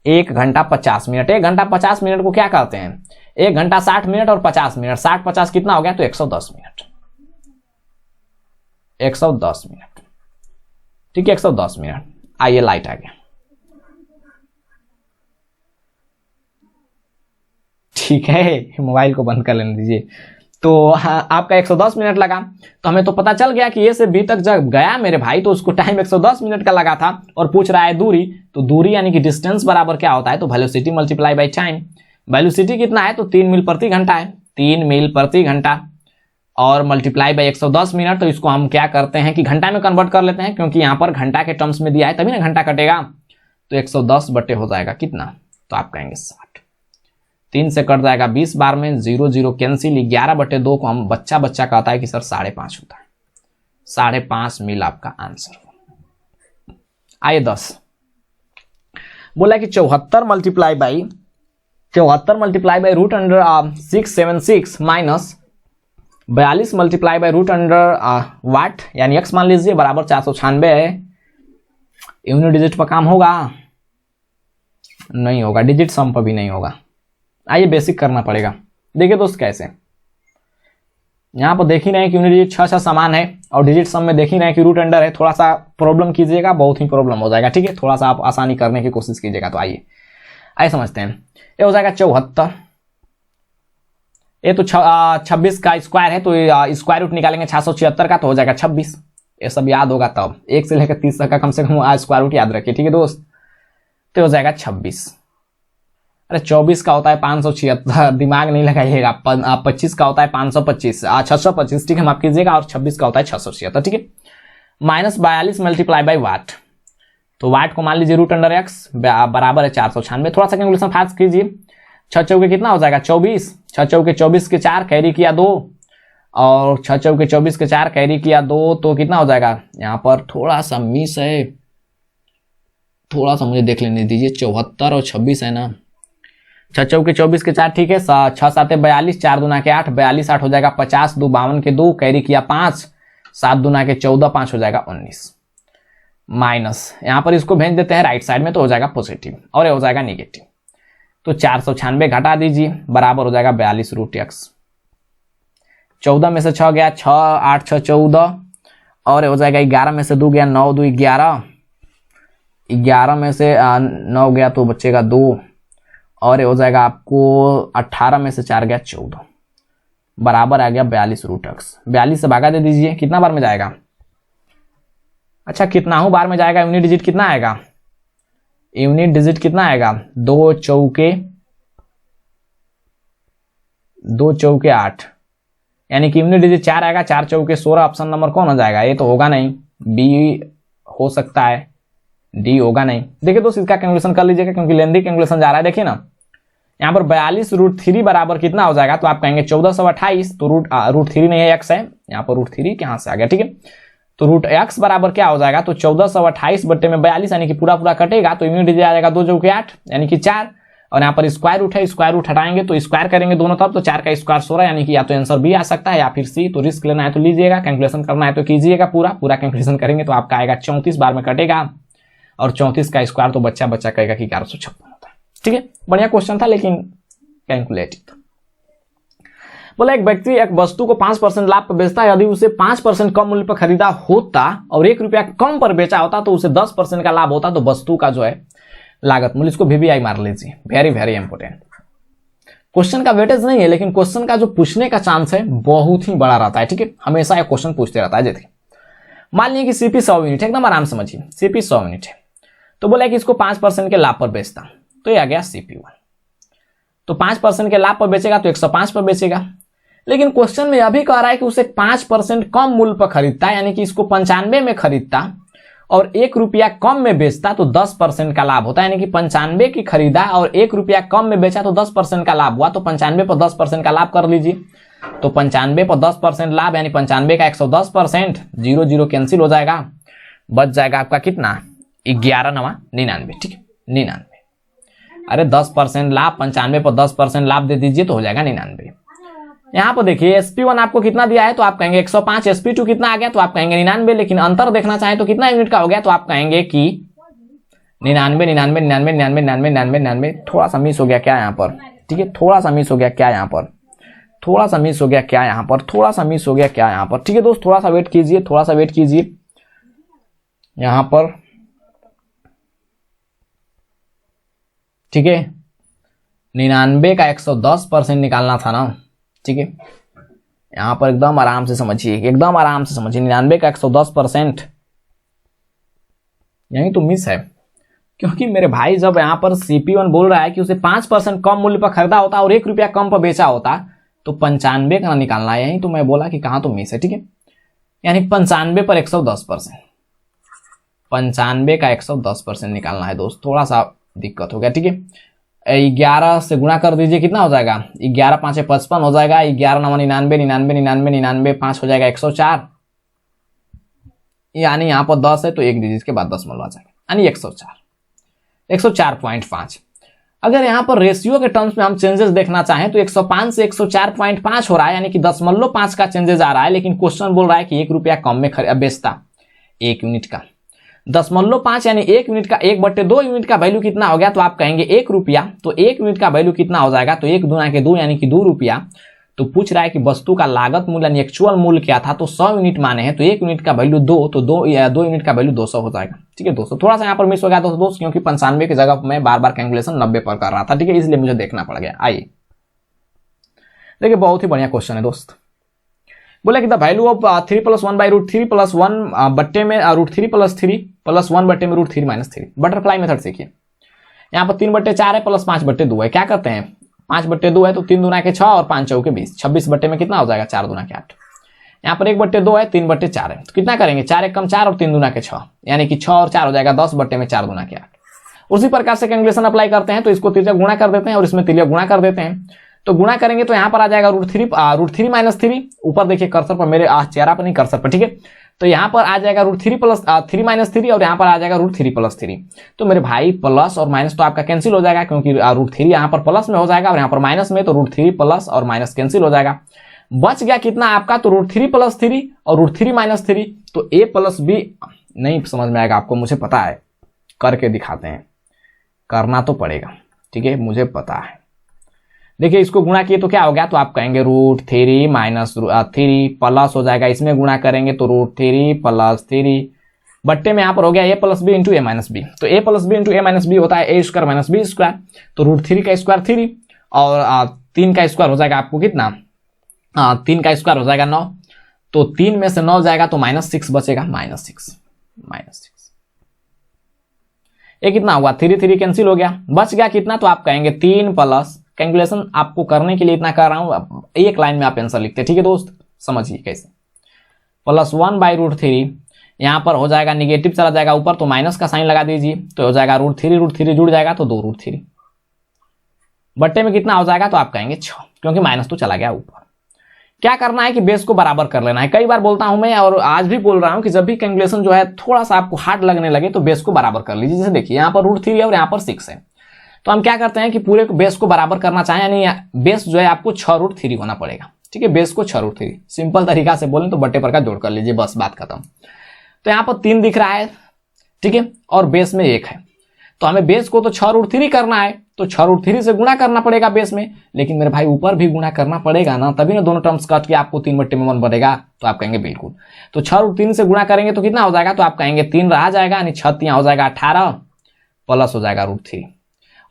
1 घंटा 50 मिनट। 1 घंटा 50 मिनट को क्या कहते हैं, 1 घंटा 60 मिनट और 50 मिनट, 60 50 कितना हो गया, तो 110 मिनट। 110 मिनट, ठीक है, 110 मिनट। आइए लाइट आ गया, ठीक है, मोबाइल को बंद कर लेने दीजिए। तो आपका 110 मिनट लगा, तो हमें तो पता चल गया कि ए से बी तक जब गया मेरे भाई तो उसको टाइम 110 मिनट का लगा था, और पूछ रहा है दूरी, तो दूरी यानी कि डिस्टेंस बराबर क्या होता है, तो velocity multiply by time. Velocity कितना है, तो 3 मील प्रति घंटा है, 3 मील प्रति घंटा और मल्टीप्लाई बाय 110 मिनट। तो इसको हम क्या करते हैं कि घंटा में कन्वर्ट कर लेते हैं, क्योंकि यहां पर घंटा के टर्म्स में दिया है तभी ना घंटा कटेगा। तो 110 बटे हो जाएगा कितना, तो आप कहेंगे 60। 3 से कट जाएगा 20 बार में, 0 0 कैंसिल। 11 बटे 2 को हम बच्चा कहता है कि सर 5.5 होता है, 5.5 मील आपका आंसर। आइए 10, बोला कि 74 multiply by √676 minus 42 multiply by √, वाट यानी x मान लीजिए बराबर 496 है। यूनिट डिजिट पर काम होगा, नहीं होगा, डिजिट सम पर भी नहीं होगा। आइए बेसिक करना पड़ेगा, देखिए दोस्त कैसे, यहां पर देख ही रहे हैं कि यूनिट डिजिट 6 समान है और डिजिट सम में देख ही रहे हैं कि रूट अंडर है। थोड़ा सा प्रॉब्लम कीजिएगा, बहुत ही प्रॉब्लम हो जाएगा, ठीक है। थोड़ा सा आप आसानी करने की कोशिश कीजिएगा। तो आइए समझते हैं। ये हो जाएगा 74, ये तो 26 का स्क्वायर है, तो स्क्वायर रूट निकालेंगे 676 का, तो हो जाएगा 26। ये सब याद होगा तब, 1 से लेकर 30 तक का कम से कम स्क्वायर रूट याद रखिए, ठीक है दोस्त। तो हो जाएगा 26। अरे 24 का होता है 576, दिमाग नहीं लगाइएगा। 25 का होता है 525, 625, ठीक है, माफ कीजिएगा। और 26 का होता है 676, ठीक है। माइनस 42 मल्टीप्लाई बाई वाट, तो वाट को मान लीजिए रूट अंडर एक्स बराबर है 496। थोड़ा सा कैलकुलेशन फास्ट कीजिए। 6 चौके कितना हो जाएगा 24, 6 चौके 24 के 4 कैरी किया 2, और 6 चौके 24 के 4 कैरी किया 2, तो कितना हो जाएगा। यहाँ पर थोड़ा सा मिस है, थोड़ा सा मुझे देख लेने दीजिए। 74 और 26 है ना, 6 चौके 24 के 4, ठीक है। 6 7 42, 4 दूना के 8, 42 8 हो जाएगा 50, 2 52 के 2 कैरी किया 5, 7 दूना के 14, 5 हो जाएगा 19। माइनस यहां पर इसको भेज देते हैं राइट साइड में, तो हो जाएगा पॉजिटिव और ये हो जाएगा निगेटिव। तो 496 घटा दीजिए, बराबर हो जाएगा 42 रूट एक्स। 14 में से 6 गया 6, 8 6 14, और ये हो जाएगा 11 में से 2 गया 9 2 11, 11 में से 9 गया तो बचेगा 2, और ये हो जाएगा आपको 18 में से 4 गया 14, बराबर आ गया 42 रूट एक्स। 42 से भागा दे दीजिए, कितना बार में जाएगा। अच्छा कितना हूं बार में जाएगा, यूनिट डिजिट कितना आएगा, यूनिट डिजिट कितना आएगा 2 चौके 8, यानी कि यूनिट डिजिट 4 आएगा, 4 चौके 16। ऑप्शन नंबर कौन हो जाएगा, ये तो होगा नहीं, बी हो सकता है, डी होगा नहीं। देखिए दोस्त इसका कैलकुलेशन कर लीजिएगा, क्योंकि लेंदी कैलकुलेशन जा रहा है। देखिए ना यहाँ पर 42 रूट 3 बराबर कितना हो जाएगा, तो आप कहेंगे 1428, तो रूट 3 नहीं है, एक्स है, यहाँ पर रूट 3 कहां से आ गया, ठीक है। तो रूट एक्स बराबर क्या हो जाएगा, तो 1428 बट्टे में 42, यानी कि पूरा पूरा कटेगा, तो यूनिट डिजिट आ जाएगा 2 चौके 8, यानी कि 4, और यहाँ पर स्क्वायर रूट है, स्क्वायर रूट हटाएंगे तो स्क्वायर करेंगे दोनों तरफ, तो 4 का स्क्वायर 16, यानी कि या तो आंसर बी आ सकता है या फिर सी। तो रिस्क लेना है तो लीजिएगा, कैलकुलेशन करना है तो कीजिएगा, पूरा कैलकुलेशन करेंगे तो आपका आएगा 34 बार में कटेगा, और 34 का स्क्वायर तो बच्चा कहेगा कि 1156 होता है, ठीक है। बढ़िया क्वेश्चन था लेकिन कैलकुलेटेड था। बोला एक व्यक्ति एक वस्तु को 5% लाभ पर बेचता है, यदि उसे 5% कम मूल्य पर खरीदा होता और 1 रुपया कम पर बेचा होता तो उसे 10% का लाभ होता, तो वस्तु का जो है लागत मूल्य, इसको VVI मार लीजिए, वेरी वेरी इंपोर्टेंट। क्वेश्चन का वेटेज नहीं है, लेकिन क्वेश्चन का जो पूछने का चांस है बहुत ही बड़ा रहता है, ठीक है। हमेशा एक क्वेश्चन पूछते रहता है। देखिए मान लीजिए कि सीपी 100 यूनिट है, एकदम आराम समझिए, सीपी 100 यूनिट है, तो बोला कि इसको 5% के लाभ पर बेचता, तो ये आ गया CP1। तो 5% के लाभ पर बेचेगा तो 105 पर बेचेगा, लेकिन क्वेश्चन में अभी कह रहा है कि उसे 5% कम मूल्य पर खरीदता, यानी कि इसको 95 में खरीदता और 1 रुपया कम में बेचता, तो 10% का लाभ होता है, यानी कि 95 की खरीदा और 1 रुपया कम में बेचा तो 10% का लाभ हुआ। तो 95 पर 10% का लाभ कर लीजिए, तो 95 पर 10% लाभ, यानी 95 का 110%, 0 0 कैंसिल हो जाएगा, बच जाएगा आपका कितना 11 9 99, ठीक है 99। अरे 10% लाभ, 95 पर 10% लाभ दे दीजिए तो हो जाएगा 99। यहां पर देखिए SP1 आपको कितना दिया है, तो आप कहेंगे 105, SP2 कितना आ गया, तो आप कहेंगे 99, लेकिन अंतर देखना चाहें तो कितना यूनिट का हो गया, तो आप कहेंगे कि 99 99 99 99 99 99 99। थोड़ा सा मिस हो गया क्या यहाँ पर, ठीक है, थोड़ा सा मिस हो गया क्या यहाँ पर, थोड़ा सा मिस हो गया क्या यहाँ पर, थोड़ा सा मिस हो गया क्या यहाँ पर, ठीक है दोस्त, थोड़ा सा वेट कीजिए, थोड़ा सा वेट कीजिए। यहां पर ठीक है 99 का 110% निकालना था ना, ठीक है। यहां पर एकदम आराम से समझिए, एकदम आराम से समझिए, 99 का 110% यही तो मिस है, क्योंकि मेरे भाई जब यहां पर CP1 बोल रहा है कि उसे 5% कम मूल्य पर खरीदा होता और 1 रुपया कम पर बेचा होता, तो 95 का निकालना है, यही तो मैं बोला कि कहां तो मिस है, ठीक है। यानी 95 पर 110%, 95 का 110% निकालना है दोस्त, थोड़ा सा दिक्कत हो गया, ठीक है। 11 से गुणा कर दीजिए, कितना हो जाएगा 11 5 55 हो जाएगा, 11 9 99 99 99 99 5 हो जाएगा 104, यानी यहां पर 10 है तो एक डिजिट के बाद 10 आ जाएगा, यानी 104.5। अगर यहां पर रेशियो के टर्म्स में हम चेंजेस देखना चाहें तो 105 से 104.5 हो रहा है, यानी कि 0.5 का चेंजेस आ रहा है, लेकिन क्वेश्चन बोल रहा है कि 1 रुपया कम में बेचता 1 यूनिट का, 0.5 यानी 1 यूनिट का 1/2 यूनिट का वैल्यू कितना हो गया, तो आप कहेंगे 1 रुपया। तो 1 यूनिट का वैल्यू कितना हो जाएगा, तो 1 दूना के 2 यानी कि 2 रुपया। तो पूछ रहा है कि वस्तु का लागत मूल्य यानी एक्चुअल मूल्य क्या था, तो 100 यूनिट माने हैं, तो 1 यूनिट का वैल्यू 2, तो 2 यूनिट का वैल्यू 200 हो जाएगा। ठीक है दोस्तों, थोड़ा सा यहाँ पर मिस हो गया दोस्तों, क्योंकि 95 की जगह मैं बार बार कैलकुलेशन 90 पर कर रहा था। ठीक है, इसलिए मुझे देखना पड़ गया। आइए देखिए, बहुत ही बढ़िया क्वेश्चन है दोस्त। बोला कि द वैल्यू ऑफ 3 + 1/√3 + 1 बट्टे में √3 + 3 + 1 बट्टे में √3 - 3। बटरफ्लाई मेथड सीखिए। यहाँ पर 3/4 है प्लस 5/2 है। क्या करते हैं, 5/2 है तो 3 दूना के 6 और 5 चौके 20, 26 बट्टे में कितना हो जाएगा, 4 दूना के 8। यहाँ पर 1/2 है, 3/4 है, तो कितना करेंगे, 4 × 4 और 3 दूना के 6, यानी कि 6 और 4 हो जाएगा 10 बट्टे में 4 दूना के 8। उसी प्रकार से कैलकुलेशन अप्लाई करते हैं, तो इसको तिर्यक गुणा कर देते हैं और इसमें तिर्यक गुणा कर देते हैं। तो गुणा करेंगे तो यहाँ पर आ जाएगा √3 - 3। ऊपर देखिए कर्सर पर, मेरे चेहरा पर नहीं कर्सर पर। ठीक है, तो यहाँ पर आ जाएगा √3 + 3 - 3 और यहाँ पर आ जाएगा √3 + 3। तो मेरे भाई प्लस और माइनस तो आपका कैंसिल हो जाएगा, क्योंकि √3 यहाँ पर प्लस में हो जाएगा और यहाँ पर माइनस में, तो √3 प्लस और माइनस कैंसिल हो जाएगा। बच गया कितना आपका, तो √3 + 3 और √3 - 3। तो a + b नहीं समझ में आएगा आपको, मुझे पता है, करके दिखाते हैं, करना तो पड़ेगा। ठीक है, मुझे पता है। देखिए इसको गुणा किए तो क्या हो गया, तो आप कहेंगे √3 - 3 प्लस हो जाएगा, इसमें गुणा करेंगे तो √3 + 3 बट्टे में यहाँ पर हो गया a + b × a - b। तो a + b × a - b होता है a² - b²। तो √3 का स्क्वायर 3 और 3 का स्क्वायर हो जाएगा आपको कितना, 3 का स्क्वायर हो जाएगा 9। तो 3 में से 9 जाएगा तो -6 बचेगा, -6। ये कितना हुआ, 3 कैंसिल हो गया, बच गया कितना, तो आप कहेंगे 3 प्लस, कैलकुलेशन आपको करने के लिए इतना कर रहा हूं, एक लाइन में आप आंसर लिखते हैं। ठीक है दोस्त, समझिए कैसे, +1/√3 यहां पर हो जाएगा, निगेटिव चला जाएगा ऊपर तो माइनस का साइन लगा दीजिए, तो हो जाएगा √3 जुड़ जाएगा तो 2√3 बट्टे में कितना हो जाएगा, तो आप कहेंगे 6, क्योंकि माइनस तो चला गया ऊपर। क्या करना है कि बेस को बराबर कर लेना है। कई बार बोलता हूं मैं और आज भी बोल रहा हूं कि जब भी कैलकुलेशन जो है थोड़ा सा आपको हार्ड लगने लगे तो बेस को बराबर कर लीजिए। जैसे देखिए यहाँ पर √3 है और यहाँ पर 6 है, तो हम क्या करते हैं कि पूरे बेस को बराबर करना चाहें, यानी बेस जो है आपको 6√3 होना पड़ेगा। ठीक है, बेस को 6√3, सिंपल तरीका से बोलें तो बट्टे पर का जोड़ कर लीजिए, बस बात खत्म। तो यहाँ पर 3 दिख रहा है, ठीक है, और बेस में 1 है, तो हमें बेस को तो 6√3 करना है, तो 6√3 से गुणा करना पड़ेगा बेस में। लेकिन मेरे भाई ऊपर भी गुणा करना पड़ेगा ना, तभी ना दोनों टर्म्स काट के आपको 3/1 बनेगा। तो आप कहेंगे बिल्कुल, तो 6√3 से गुणा करेंगे तो कितना हो जाएगा, तो आप कहेंगे 3 रहा जाएगा, यानी 6 हो जाएगा 18 प्लस हो जाएगा √3।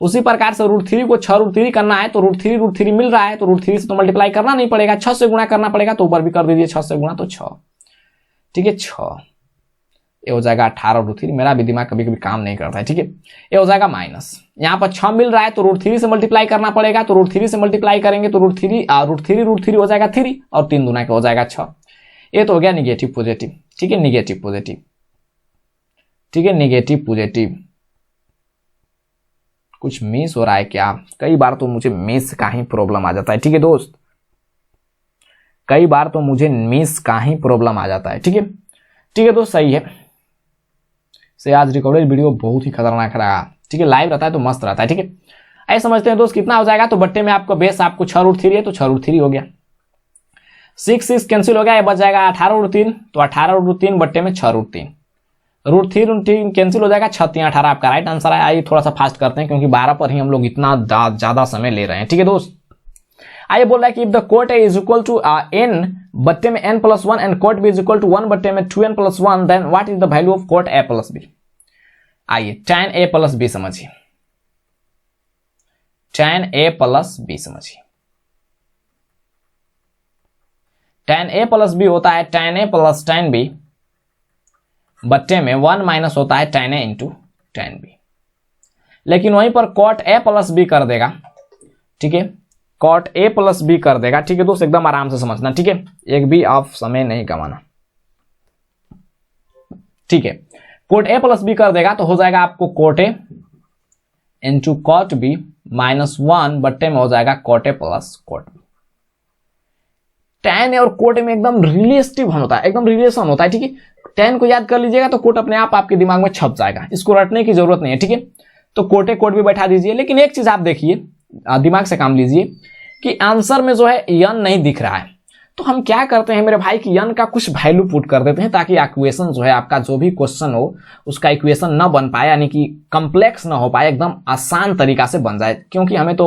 उसी प्रकार से √3 को 6√3 करना है, तो √3 मिल रहा है, तो √3 से तो मल्टीप्लाई करना नहीं पड़ेगा, 6 से गुणा करना पड़ेगा, तो ऊपर भी कर दीजिए 6 से गुणा, तो 6। ठीक है, 6 ये हो जाएगा 18 √3। मेरा भी दिमाग कभी कभी काम नहीं करता है। ठीक है, ये हो जाएगा माइनस, यहाँ पर 6 मिल रहा है तो √3 से मल्टीप्लाई करना पड़ेगा, तो √3 से मल्टीप्लाई करेंगे तो √3 हो जाएगा 3 और 3 दूना का हो जाएगा 6। ये तो हो गया निगेटिव पॉजिटिव। ठीक है, निगेटिव पॉजिटिव। ठीक है, निगेटिव पॉजिटिव। कुछ मिस हो रहा है क्या, कई बार तो मुझे मिस का ही प्रॉब्लम आ जाता है। ठीक है दोस्त, कई बार तो मुझे मिस का ही प्रॉब्लम आ जाता है। ठीक है दोस्त, सही है से आज रिकॉर्डेड वीडियो बहुत ही खतरनाक रहा। ठीक है, लाइव रहता है तो मस्त रहता है। ठीक है, ऐसे समझते हैं दोस्त कितना हो जाएगा, तो बट्टे में आपको बेस आपको 6√3 है, तो 6√3 हो गया, 6 कैंसिल हो गया, ये बच जाएगा 18√3, तो 18√3 बट्टे में 6√3, √3 कैंसिल हो जाएगा, 6 × 18 आपका राइट आंसर है। आइए थोड़ा सा फास्ट करते हैं, क्योंकि 12 पर ही हम लोग इतना ज्यादा समय ले रहे हैं। ठीक है दोस्त, आइए बोल रहा है कि if the cot A is equal to n बट्टे में n + 1 and cot B is equal to 1 बट्टे में 2n + 1, then what is the value of cot A + B। आइए tan A + B समझिए, tan A + B समझिए। tan A + B होता है tan A + tan B बट्टे में 1 माइनस होता है tan A × tan B। लेकिन वहीं पर cot A + B कर देगा। ठीक है, cot A + B कर देगा। ठीक है दोस्त, एकदम आराम से समझना। ठीक है, एक भी आप समय नहीं गंवाना। ठीक है, cot A + B कर देगा तो हो जाएगा आपको cot A × cot B -1 बट्टे में हो जाएगा cot A + cot B। tan A और cot A में एकदम रिलेटिव होता है, एकदम रिलेशन होता है। ठीक है, tan को याद कर लीजिएगा तो cot अपने आप आपके दिमाग में छप जाएगा, इसको रटने की जरूरत नहीं है। ठीक है, तो cot A cot B बैठा दीजिए। लेकिन एक चीज आप देखिए, दिमाग से काम लीजिए कि आंसर में जो है n नहीं दिख रहा है, तो हम क्या करते हैं मेरे भाई कि n का कुछ वैल्यू पुट कर देते हैं ताकि इक्वेशन जो है आपका जो भी क्वेश्चन हो उसका इक्वेशन ना बन पाए, यानी कि कॉम्प्लेक्स ना हो पाए, एकदम आसान तरीका से बन जाए। क्योंकि हमें तो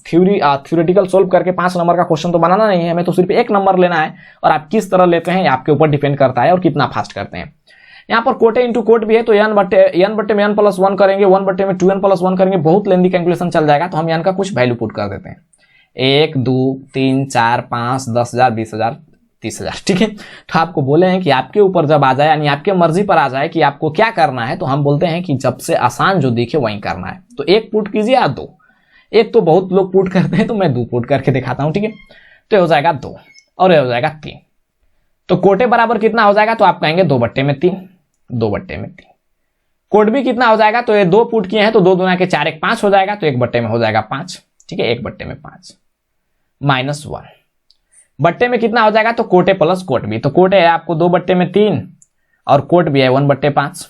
थ्योरेटिकल सोल्व करके 5 नंबर का क्वेश्चन तो बनाना नहीं है, हमें तो सिर्फ 1 नंबर लेना है। और आप किस तरह लेते हैं आपके ऊपर डिपेंड करता है और कितना फास्ट करते हैं। यहाँ पर कोटे इंटू कोट भी है, तो n बट्टे में n प्लस 1 करेंगे, 1 बट्टे में 2n प्लस 1 करेंगे, बहुत लेंदी कैलकुलेशन चल जाएगा। तो हम n का कुछ वैल्यू पुट कर देते हैं, 1 2 3 4 5 10,000 20,000 30,000, ठीक है। तो आपको बोले हैं कि आपके ऊपर जब आ जाए, यानी आपके मर्जी पर आ जाए कि आपको क्या करना है, तो हम बोलते हैं कि जब से आसान जो दिखे वही करना है। तो 1 पुट कीजिए या 2, 1 तो बहुत लोग पुट करते हैं, तो मैं 2 पुट करके दिखाता हूं, ठीक है। तो ये हो जाएगा 2 और ये हो जाएगा 3। तो कोटे बराबर कितना हो जाएगा, तो आप कहेंगे 2 बट्टे में 3, 2 बट्टे में 3। कोट भी कितना हो जाएगा, तो ये 2 पुट किए हैं तो 2 दूना के 4 1 5 हो जाएगा, तो 1 बट्टे में हो जाएगा 5, ठीक है। 1 बट्टे में 5 माइनस 1 बट्टे में कितना हो जाएगा, तो कोटे प्लस कोट भी, तो कोटे है आपको 2 बट्टे में 3 और कोट भी है 1 बट्टे 5।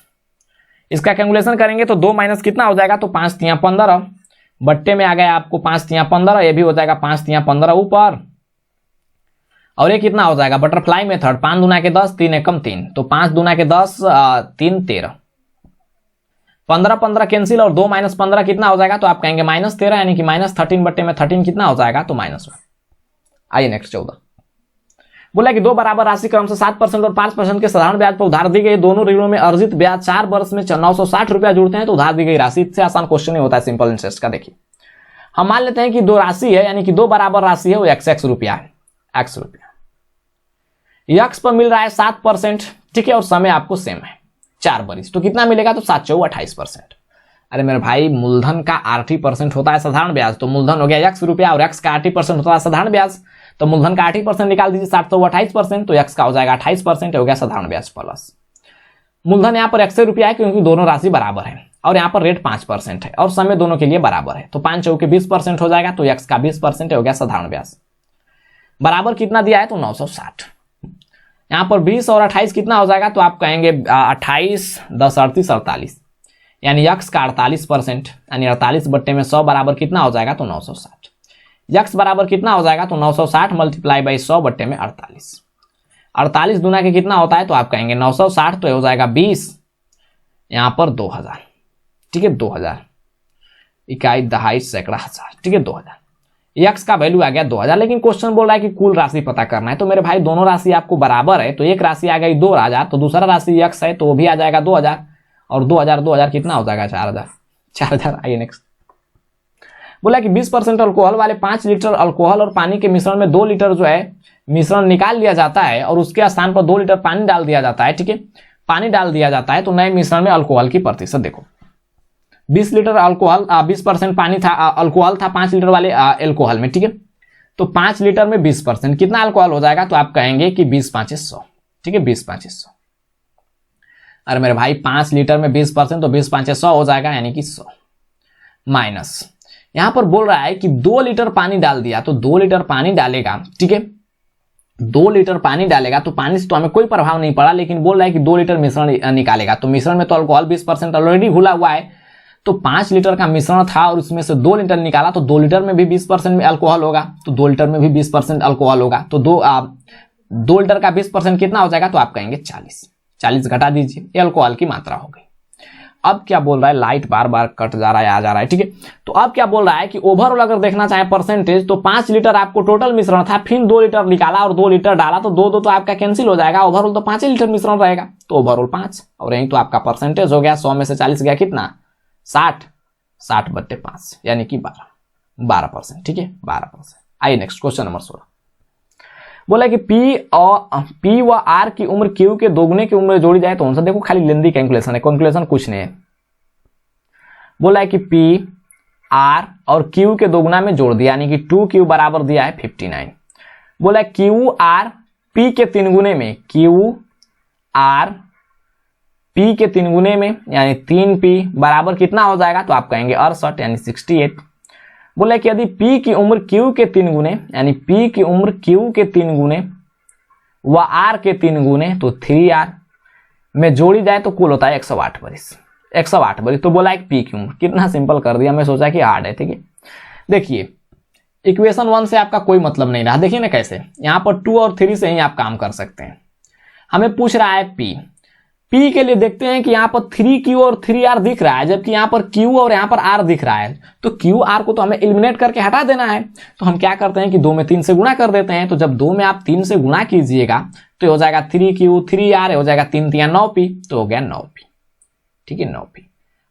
इसका कैलकुलेशन करेंगे तो 2 माइनस कितना हो जाएगा, तो 5 3 15 बट्टे में आ गया आपको 5 3 15, ये भी हो जाएगा 5 3 15 ऊपर। और ये कितना हो जाएगा, बटरफ्लाई मेथड, 5 दूना के 10 3 एकम 3, तो 5 दूना के 10 3 13, 15 15 कैंसिल और 2 माइनस 15 कितना हो जाएगा, तो आप कहेंगे -13, यानी कि -13 बट्टे में 13 कितना हो जाएगा, तो -1। आइए नेक्स्ट 14। बोला कि 2 बराबर राशि क्रम से 7% और 5% के साधारण ब्याज पर उधार दी गई दोनों ऋणों में अर्जित ब्याज 4 वर्ष में 960 रुपया जुड़ते हैं तो उधार दी गई राशि। इससे आसान क्वेश्चन नहीं होता है सिंपल इंटरेस्ट का। देखिए हम मान लेते हैं कि 2 राशि है, यानी कि 2 बराबर राशि है, वो x रुपया है, x रुपया, x पर मिल रहा है 7%, ठीक है। और समय आपको सेम है 4 बरिस, तो कितना मिलेगा, तो 7 4 28%। अरे मेरे भाई मूलधन का 80% होता है साधारण ब्याज, तो मूलधन हो गया x रुपया और x का 80% होता है साधारण ब्याज, तो मूलधन का 80% निकाल दीजिए, 7 तो 28%, तो x का हो जाएगा 28%, हो गया साधारण ब्याज प्लस मूलधन। यहाँ पर x रुपया है क्योंकि दोनों राशि बराबर है और यहाँ पर रेट 5% है और समय दोनों के लिए बराबर है, तो 5 चौके 20% हो जाएगा, तो x का 20% हो गया साधारण ब्याज। बराबर कितना दिया है, तो 960। यहाँ पर 20 और 28 कितना हो जाएगा, तो आप कहेंगे 28 10 38 48, यानी x का 48%, यानी 48 बट्टे में 100 बराबर कितना हो जाएगा, तो 960। x बराबर कितना हो जाएगा, तो 960 मल्टीप्लाई बाई 100 बट्टे में 48। 48 दूना के कितना होता है, तो आप कहेंगे 960, तो हो जाएगा 20, यहाँ पर 2000, ठीक है। 2000 इकाई दहाई सैकड़ा हजार, ठीक है। 2000 x का वैल्यू आ गया 2000, लेकिन क्वेश्चन बोल रहा है कि कुल राशि पता करना है। तो मेरे भाई दोनों राशि आपको बराबर है, तो एक राशि आ गई 2000, तो दूसरा राशि x है, तो वो भी आ जाएगा 2000 और 2000 कितना हो जाएगा, 4000। आइए नेक्स्ट। बोला कि 20% अल्कोहल वाले 5 लीटर अल्कोहल और पानी के मिश्रण में 2 लीटर जो है मिश्रण निकाल लिया जाता है और उसके स्थान पर 2 लीटर पानी डाल दिया जाता है, ठीक है। पानी डाल दिया जाता है, तो नए मिश्रण में अल्कोहल की प्रतिशत देखो, 20 लीटर अल्कोहल 20% पानी था, अल्कोहल था 5 लीटर वाले अल्कोहल में, ठीक है। तो 5 लीटर में 20% कितना अल्कोहल हो जाएगा, तो आप कहेंगे कि 20 5 100, ठीक है। 20 5 100। अरे मेरे भाई 5 लीटर में 20%, तो 20 5 100 हो जाएगा, यानी कि 100 माइनस यहां पर बोल रहा है कि 2 लीटर पानी डाल दिया, तो 2 लीटर पानी डालेगा, ठीक है। 2 लीटर पानी डालेगा, तो पानी से तो हमें कोई प्रभाव नहीं पड़ा, लेकिन बोल रहा है कि 2 लीटर मिश्रण निकालेगा, तो मिश्रण में तो अल्कोहल 20% ऑलरेडी घुला हुआ है, तो 5 लीटर का मिश्रण था और उसमें से 2 लीटर निकाला, तो 2 लीटर में भी 20% में अल्कोहल होगा, तो 2 लीटर में भी 20% अल्कोहल होगा, तो 2 लीटर का 20% कितना हो जाएगा, तो आप कहेंगे 40 घटा दीजिए, ये अल्कोहल की मात्रा हो गई। अब क्या बोल रहा है, लाइट बार बार कट जा रहा है, आ जा रहा है, ठीक है। तो अब क्या बोल रहा है कि ओवरऑल अगर देखना चाहे परसेंटेज, तो 5 लीटर आपको टोटल मिश्रण था, फिर 2 लीटर निकाला और 2 लीटर डाला, तो 2 तो आपका कैंसिल हो जाएगा, ओवरऑल तो 5 लीटर मिश्रण रहेगा, तो ओवरऑल 5, और यही तो आपका परसेंटेज हो गया। 100 में से 40 गया कितना, 60 बट्टे 5, यानी कि 12%, ठीक है, 12%। आइए नेक्स्ट क्वेश्चन नंबर 16। बोला कि P व R की उम्र Q के दोगुने की उम्र जोड़ी जाए तो उनसे, देखो खाली लेंदी कैलकुलेशन है, कैलकुलेशन कुछ नहीं है। बोला है कि P R और Q के दोगुना में जोड़ दिया, यानी कि 2Q बराबर दिया है 59। बोला है Q R P के 3 गुने में, Q R P के 3 गुने में, यानी 3P बराबर कितना हो जाएगा, तो आप कहेंगे 68, यानी 68। बोला कि यदि P की उम्र Q के 3 गुने, यानी P की उम्र Q के 3 गुने व R के 3 गुने, तो 3R में जोड़ी जाए तो कुल होता है 108 बरिस, 108 बरिस। तो बोला एक P की उम्र, कितना सिंपल कर दिया, मैं सोचा कि हार्ड है, ठीक है। देखिए इक्वेशन 1 से आपका कोई मतलब नहीं रहा। देखिए ना कैसे, यहाँ पर 2 और 3 से ही आप काम कर सकते हैं। हमें पूछ रहा है P के लिए देखते हैं कि यहाँ पर 3Q और 3R दिख रहा है, जबकि यहाँ पर Q और यहाँ पर R दिख रहा है। तो QR को तो हमें एलिमिनेट करके हटा देना है। तो हम क्या करते हैं कि 2 में 3 से गुणा कर देते हैं। तो जब 2 में आप 3 से गुणा कीजिएगा तो हो जाएगा 3Q 3R, हो जाएगा 3 3 9P, तो हो गया 9P। ठीक है, 9P।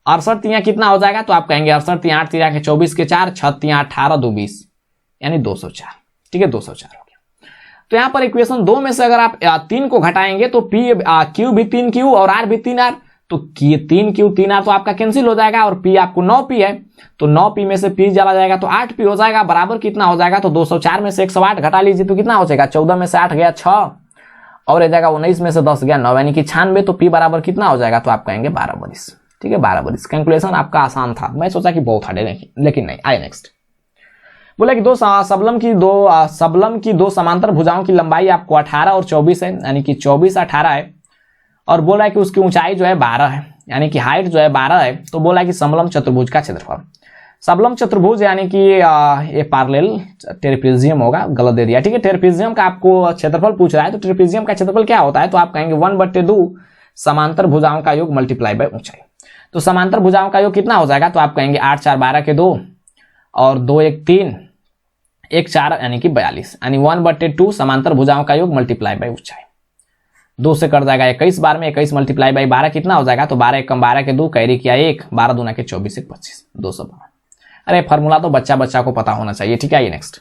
68 यहाँ कितना हो जाएगा, तो आप कहेंगे 68 8 3 के 24 के 4, 6 3 18 2 20, यानी 204। ठीक है, 204 हो गया। तो यहाँ पर इक्वेशन 2 में से अगर आप 3 को घटाएंगे तो Q भी 3Q और R भी 3R, तो 3Q 3R तो आपका कैंसिल हो जाएगा और P आपको 9P है, तो 9P में से P चला जाएगा तो 8P हो जाएगा। बराबर कितना हो जाएगा, तो 204 में से 108 घटा लीजिए तो कितना हो जाएगा, 14 में से 8 गया 6 और जाएगा 19 में से 10 गया 9, यानी कि 96। तो P बराबर कितना हो जाएगा, तो आप कहेंगे 12 बरिस। ठीक है, 12 बरिस। कैलकुलेशन आपका आसान था, मैं सोचा कि बहुत हार्ड है, लेकिन नहीं। आइए नेक्स्ट। बोला कि सबलम की दो समांतर भुजाओं की लंबाई आपको 18 और 24 है, यानी कि 24 18 है, और बोला है कि उसकी ऊंचाई जो है 12 है, यानी कि हाइट जो है 12 है। तो बोला है कि समलम चतुर्भुज का क्षेत्रफल। सबलम चतुर्भुज यानी कि ये पैरेलल ट्रेपेजियम होगा, गलत दे दिया। ठीक है, ट्रेपेजियम का आपको क्षेत्रफल पूछ रहा है, तो ट्रेपेजियम का क्षेत्रफल क्या होता है, तो आप कहेंगे 1/2 समांतर भुजाओं का योग मल्टीप्लाई बाय ऊंचाई। तो समांतर भुजाओं का योग कितना हो जाएगा, तो आप कहेंगे 8 4 12 के 2 और 2 1 3 1 4, यानी कि 42, यानी 1/2 समांतर भुजाओं का योग मल्टीप्लाई बाय ऊंचाई। 2 से कट जाएगा 21 बार में, 21 मल्टीप्लाई बाय 12 कितना हो जाएगा, तो 12 1 12 के 2, कैरी किया 1, 12 दूना के 24 1 25, 252। अरे फॉर्मूला तो बच्चा को पता होना चाहिए। ठीक है, ये नेक्स्ट।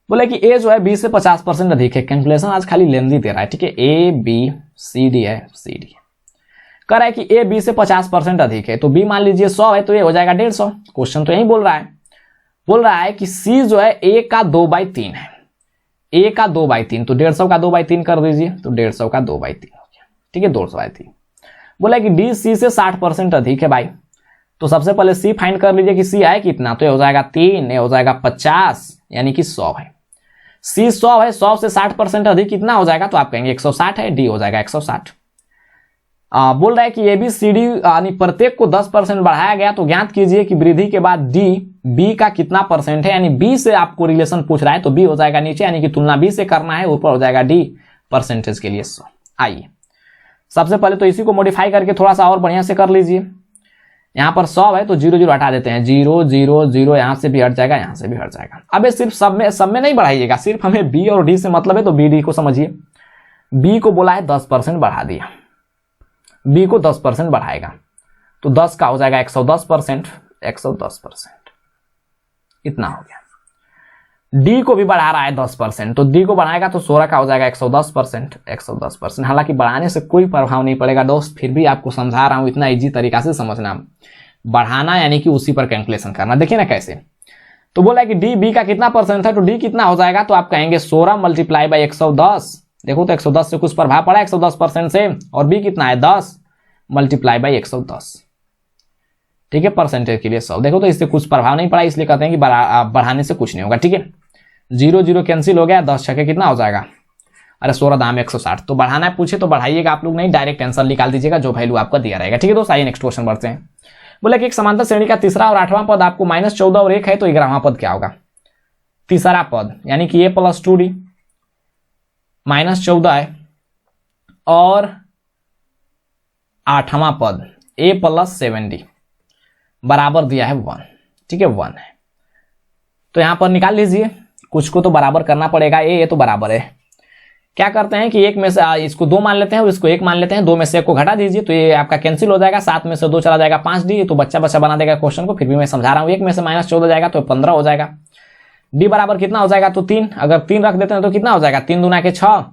बोले कि ए जो है 20 से 50% अधिक है। कैलकुलेशन आज खाली लेंदी दे रहा है। ठीक है, ABCD है, CD है। कह रहा है कि ए 20 से 50% अधिक है, तो B मान लीजिए 100 है, तो ये हो जाएगा 150। क्वेश्चन तो यही बोल रहा है कि C जो है A का 2/3 है, A का 2/3, तो 150 का 2/3 कर दीजिए, तो 150 का 2/3 हो गया। ठीक है, 2/3। बोला कि D C से 60% अधिक है भाई, तो सबसे पहले C फाइंड कर लीजिए कि C है कितना, तो ये हो जाएगा 3, ये हो जाएगा 50, यानी कि 100 है। C 100 है, 100 से 60% अधिक कितना हो जाएगा, तो आप कहेंगे 160 है, D हो जाएगा 160। बोल रहा है कि ABCD यानी प्रत्येक को 10% बढ़ाया गया, तो ज्ञात कीजिए कि वृद्धि के बाद D B का कितना परसेंट है, यानी B से आपको रिलेशन पूछ रहा है, तो B हो जाएगा नीचे, यानी कि तुलना B से करना है, ऊपर हो जाएगा D परसेंटेज के लिए 100। आइए सबसे पहले तो इसी को मॉडिफाई करके थोड़ा सा और बढ़िया से कर लीजिए। यहाँ पर 100 है, तो 0 0 हटा देते हैं, 0 0 0, यहाँ से भी हट जाएगा, यहाँ से भी हट जाएगा। अब सिर्फ सब में नहीं बढ़ाइएगा, सिर्फ हमें B और D से मतलब है, तो BD को समझिए। B को बोला है 10% बढ़ा दिया, B को 10% बढ़ाएगा, तो 10 का हो जाएगा 110%, 110%, इतना हो गया। D को भी बढ़ा रहा है 10%, तो D को बढ़ाएगा तो 16 का हो जाएगा 110%, 110%। हालांकि बढ़ाने से कोई प्रभाव नहीं पड़ेगा दोस्त, फिर भी आपको समझा रहा हूं, इतना इजी तरीका से समझना। बढ़ाना यानी कि उसी पर कैलकुलेशन करना। देखिए ना कैसे, तो बोला है कि D B का कितना परसेंट है, तो D कितना हो जाएगा, तो आप कहेंगे 16 मल्टीप्लाई बाई 110। देखो तो 110 से कुछ प्रभाव पड़ा 110% से, और B कितना है 10 मल्टीप्लाई बाई 110। ठीक है, परसेंटेज के लिए 100। देखो तो इससे कुछ प्रभाव नहीं पड़ा, इसलिए कहते हैं कि बढ़ाने से कुछ नहीं होगा। ठीक है, 0 0 कैंसिल हो गया, 10 छके कितना हो जाएगा, अरे 16 दाम 160। तो बढ़ाना है पूछे तो बढ़ाइएगा आप लोग, नहीं डायरेक्ट आंसर निकाल दीजिएगा, जो वैल्यू आपका दिया रहेगा। ठीक है दोस्त, आइए नेक्स्ट क्वेश्चन बढ़ते हैं। बोले कि एक समांतर श्रेणी का तीसरा और 8वां पद आपको -14 और 1 है, तो 11वां पद क्या होगा। तीसरा पद यानी कि A + 2D -14 है, और 8वां पद A + 7D बराबर दिया है 1। ठीक है, 1 है, तो यहां पर निकाल लीजिए, कुछ को तो बराबर करना पड़ेगा। ये तो बराबर है, क्या करते हैं कि एक में से इसको 2 मान लेते हैं और इसको 1 मान लेते हैं, 2 में से 1 को घटा दीजिए, तो ये आपका कैंसिल हो जाएगा, 7 में से 2 चला जाएगा 5D, तो बच्चा बना देगा क्वेश्चन को, फिर भी मैं समझा रहा हूं। 1 में से -14 जाएगा तो 15 हो जाएगा। D बराबर कितना हो जाएगा, तो 3, अगर 3 रख देते हैं तो कितना हो जाएगा, 3 दूना के 6,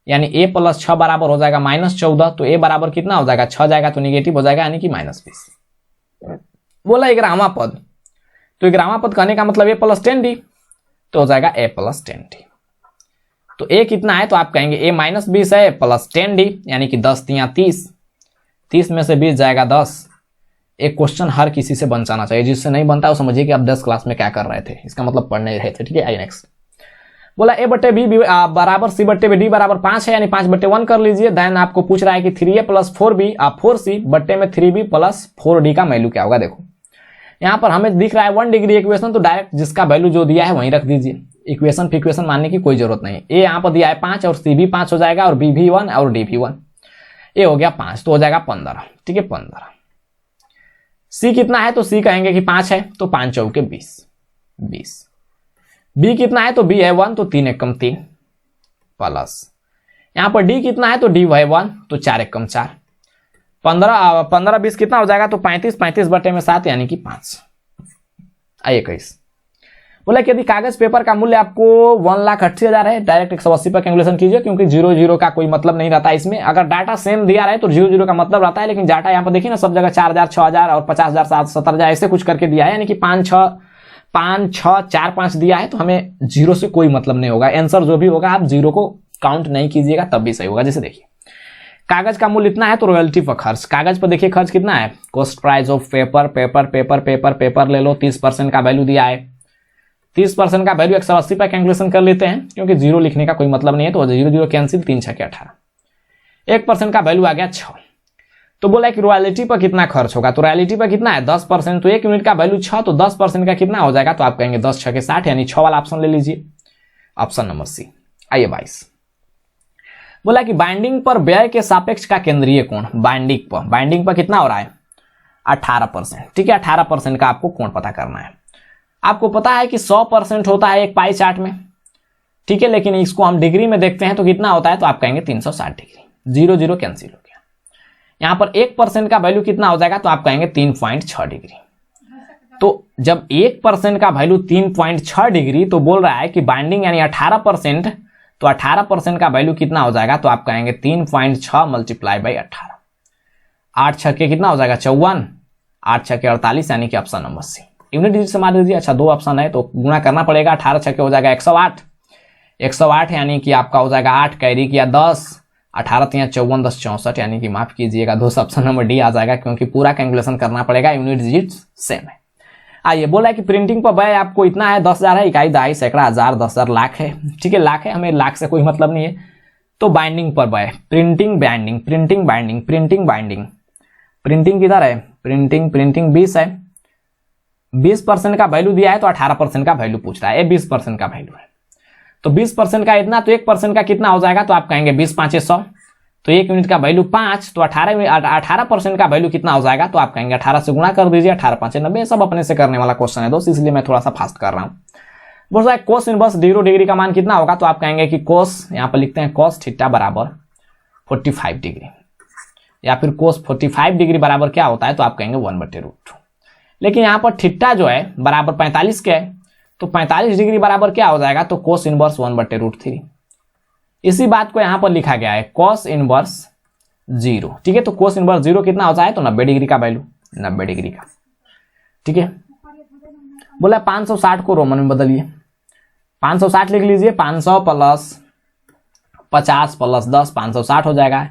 यानी A + 6 बराबर हो जाएगा -14, तो A बराबर कितना हो जाएगा, 6 जाएगा तो निगेटिव हो जाएगा, यानी कि -20। बोला 11वां पद, तो 11वां पद कहने का मतलब A + 10D, तो हो जाएगा A + 10D। तो A कितना है, तो आप कहेंगे A -20 है + 10D, यानी कि 10 3 30, 30 में से 20 जाएगा 10। एक क्वेश्चन हर किसी से बन जाना चाहिए, जिससे नहीं बनता वो समझिए कि आप 10 क्लास में क्या कर रहे थे, इसका मतलब पढ़ नहीं रहे थे। ठीक है, आइए नेक्स्ट। बोला A/B बराबर C/D बराबर 5 है, यानी 5/1 कर लीजिए। देन आपको पूछ रहा है कि 3A + 4B 4C बट्टे में 3B + 4D का वैल्यू क्या होगा। देखो यहाँ पर हमें दिख रहा है 1 डिग्री इक्वेशन, तो डायरेक्ट जिसका वैल्यू जो दिया है वहीं रख दीजिए, इक्वेशन फिक्वेशन मानने की कोई जरूरत नहीं। ए यहाँ पर दिया है 5 और सी भी 5 हो जाएगा और बी भी 1 और डी भी 1। ए हो गया 5 तो हो जाएगा 15, ठीक है 15। सी कितना है तो सी कहेंगे कि 5 है तो 5 चौके 20। बी कितना है तो बी है 1 तो 3 एकम 3 प्लस यहाँ पर डी कितना है तो डी है 1 तो 4 एकम 4। 15 20 कितना हो जाएगा तो 35 बटे में 7 यानी कि 5। आइए 21 बोला कि यदि कागज पेपर का मूल्य आपको 1,80,000 है, डायरेक्ट 180 पर कैलकुलेशन कीजिए क्योंकि 0 का कोई मतलब नहीं रहता इसमें। अगर डाटा सेम दिया रहे तो 0 का मतलब रहता है, लेकिन डाटा यहाँ पर देखिए ना सब जगह 4,000 6,000 और 50,000 70,000 ऐसे कुछ करके दिया है, यानी कि 5 6 4 5 दिया है तो हमें 0 से कोई मतलब नहीं होगा। आंसर जो भी होगा आप 0 को काउंट नहीं कीजिएगा तब भी सही होगा। जैसे देखिए कागज का मूल्य इतना है तो रॉयल्टी पर खर्च, कागज पर देखिए खर्च कितना है, कॉस्ट प्राइस ऑफ पेपर ले लो, 30% का वैल्यू दिया है। 30% का वैल्यू 180 पर कैलकुलेशन कर लेते हैं क्योंकि 0 लिखने का कोई मतलब नहीं है, तो 0 कैंसिल, 3 6 18। 1% का वैल्यू आ गया 6। तो बोला कि रॉयल्टी पर कितना खर्च होगा, तो रॉयल्टी पर कितना है 10%, तो 1 यूनिट का वैल्यू 6 तो 10% का कितना हो जाएगा, तो आप कहेंगे 10 6 60 यानी 6 वाला ऑप्शन ले लीजिए, ऑप्शन नंबर सी। आइए 22 बोला कि बाइंडिंग पर व्यय के सापेक्ष का केंद्रीय कोण, बाइंडिंग पर कितना हो रहा है 18%, ठीक है 18% का आपको कोण पता करना है। आपको पता है कि 100% होता है एक पाई चार्ट में, ठीक है, लेकिन इसको हम डिग्री में देखते हैं तो कितना होता है, तो आप कहेंगे 360 डिग्री। 0 कैंसिल हो गया। यहां पर 1% का वैल्यू कितना हो जाएगा, तो आप कहेंगे 3.6 डिग्री। तो जब 1% का वैल्यू 3.6 डिग्री तो बोल रहा है कि बाइंडिंग यानी 18%, तो 18% का वैल्यू कितना हो जाएगा, तो आप कहेंगे 3.6 मल्टीप्लाई बाई 18। 8 छक्के कितना हो जाएगा 54, 8 छक्के 48 यानी कि option number C. Unit digit से मार दीजिए। अच्छा 2 ऑप्शन है तो गुणा करना पड़ेगा, 18 छक्के हो जाएगा 108 यानी कि आपका हो जाएगा 8 कैरी किया 10, 18 3 54 10 64 यानी कि माफ कीजिएगा 2 ऑप्शन नंबर डी आ जाएगा क्योंकि पूरा कैलकुलेशन करना पड़ेगा, यूनिट डिजिट सेम है। आइए बोला है कि प्रिंटिंग पर व्यय आपको इतना है 10,000 है, इकाई दहाई सैकड़ा हजार 10,000 लाख है, ठीक है लाख है, हमें लाख से कोई मतलब नहीं है। तो बाइंडिंग पर व्यय प्रिंटिंग किधर है, प्रिंटिंग 20 है, 20% का वैल्यू दिया है तो 18% का वैल्यू पूछ रहा है, ये 20% का वैल्यू है तो 20% का इतना, तो 1% का कितना हो जाएगा, तो आप कहेंगे 20 5 100, तो 1 यूनिट का वैल्यू 5, तो 18% का वैल्यू कितना हो जाएगा, तो आप कहेंगे 18 से गुणा कर दीजिए, 18 5 90। सब अपने से करने वाला क्वेश्चन है दोस्त, इसलिए मैं थोड़ा सा फास्ट कर रहा हूँ। बोल रहा है कोस इनवर्स 0 डिग्री का मान कितना होगा, तो आप कहेंगे कि कोस, यहाँ पर लिखते हैं कोस थीटा बराबर 45 डिग्री, या फिर कोस 45 डिग्री बराबर क्या होता है, तो आप कहेंगे 1/√2। लेकिन यहाँ पर थीटा जो है बराबर 45 के है, तो 45 डिग्री बराबर क्या हो जाएगा, तो कोस इनवर्स 1/√3। इसी बात को यहां पर लिखा गया है कोस इनवर्स 0, ठीक है। तो कोस इनवर्स 0 कितना होता है, तो 90 डिग्री का वैल्यू, 90 डिग्री का, ठीक है। बोला 560 को रोमन में बदलिए, 560 लिख लीजिए, 500 प्लस 50 प्लस 10 560 हो जाएगा।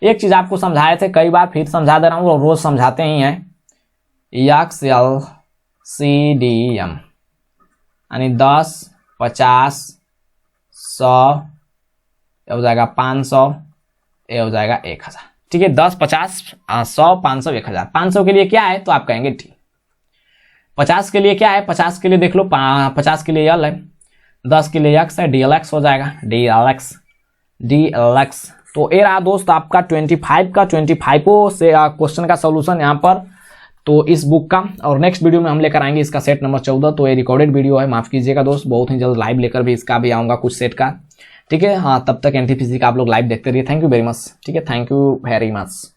एक चीज आपको समझाए थे कई बार, फिर समझा दे रहा हूं और रोज समझाते ही हैं, XLCDM यानी 10 50 100 हो जाएगा 500, ये हो जाएगा 1000, ठीक है। 10 50 100 500 1000। 500 के लिए क्या है, तो आप कहेंगे टी। 50 के लिए क्या है, 50 के लिए देख लो, 50 के लिए यल है, 10 के लिए एक्स है, DLX हो जाएगा, DLX। तो ये रहा दोस्त आपका 25 से क्वेश्चन का सोल्यूशन यहाँ पर, तो इस बुक का। और नेक्स्ट वीडियो में हम लेकर आएंगे इसका सेट नंबर 14। तो ये रिकॉर्डेड वीडियो है, माफ कीजिएगा दोस्त, बहुत ही जल्द लाइव लेकर भी इसका भी आऊंगा कुछ सेट का, ठीक है। हाँ तब तक NTPC का आप लोग लाइव देखते रहिए। थैंक यू वेरी मच, ठीक है, थैंक यू वेरी मच।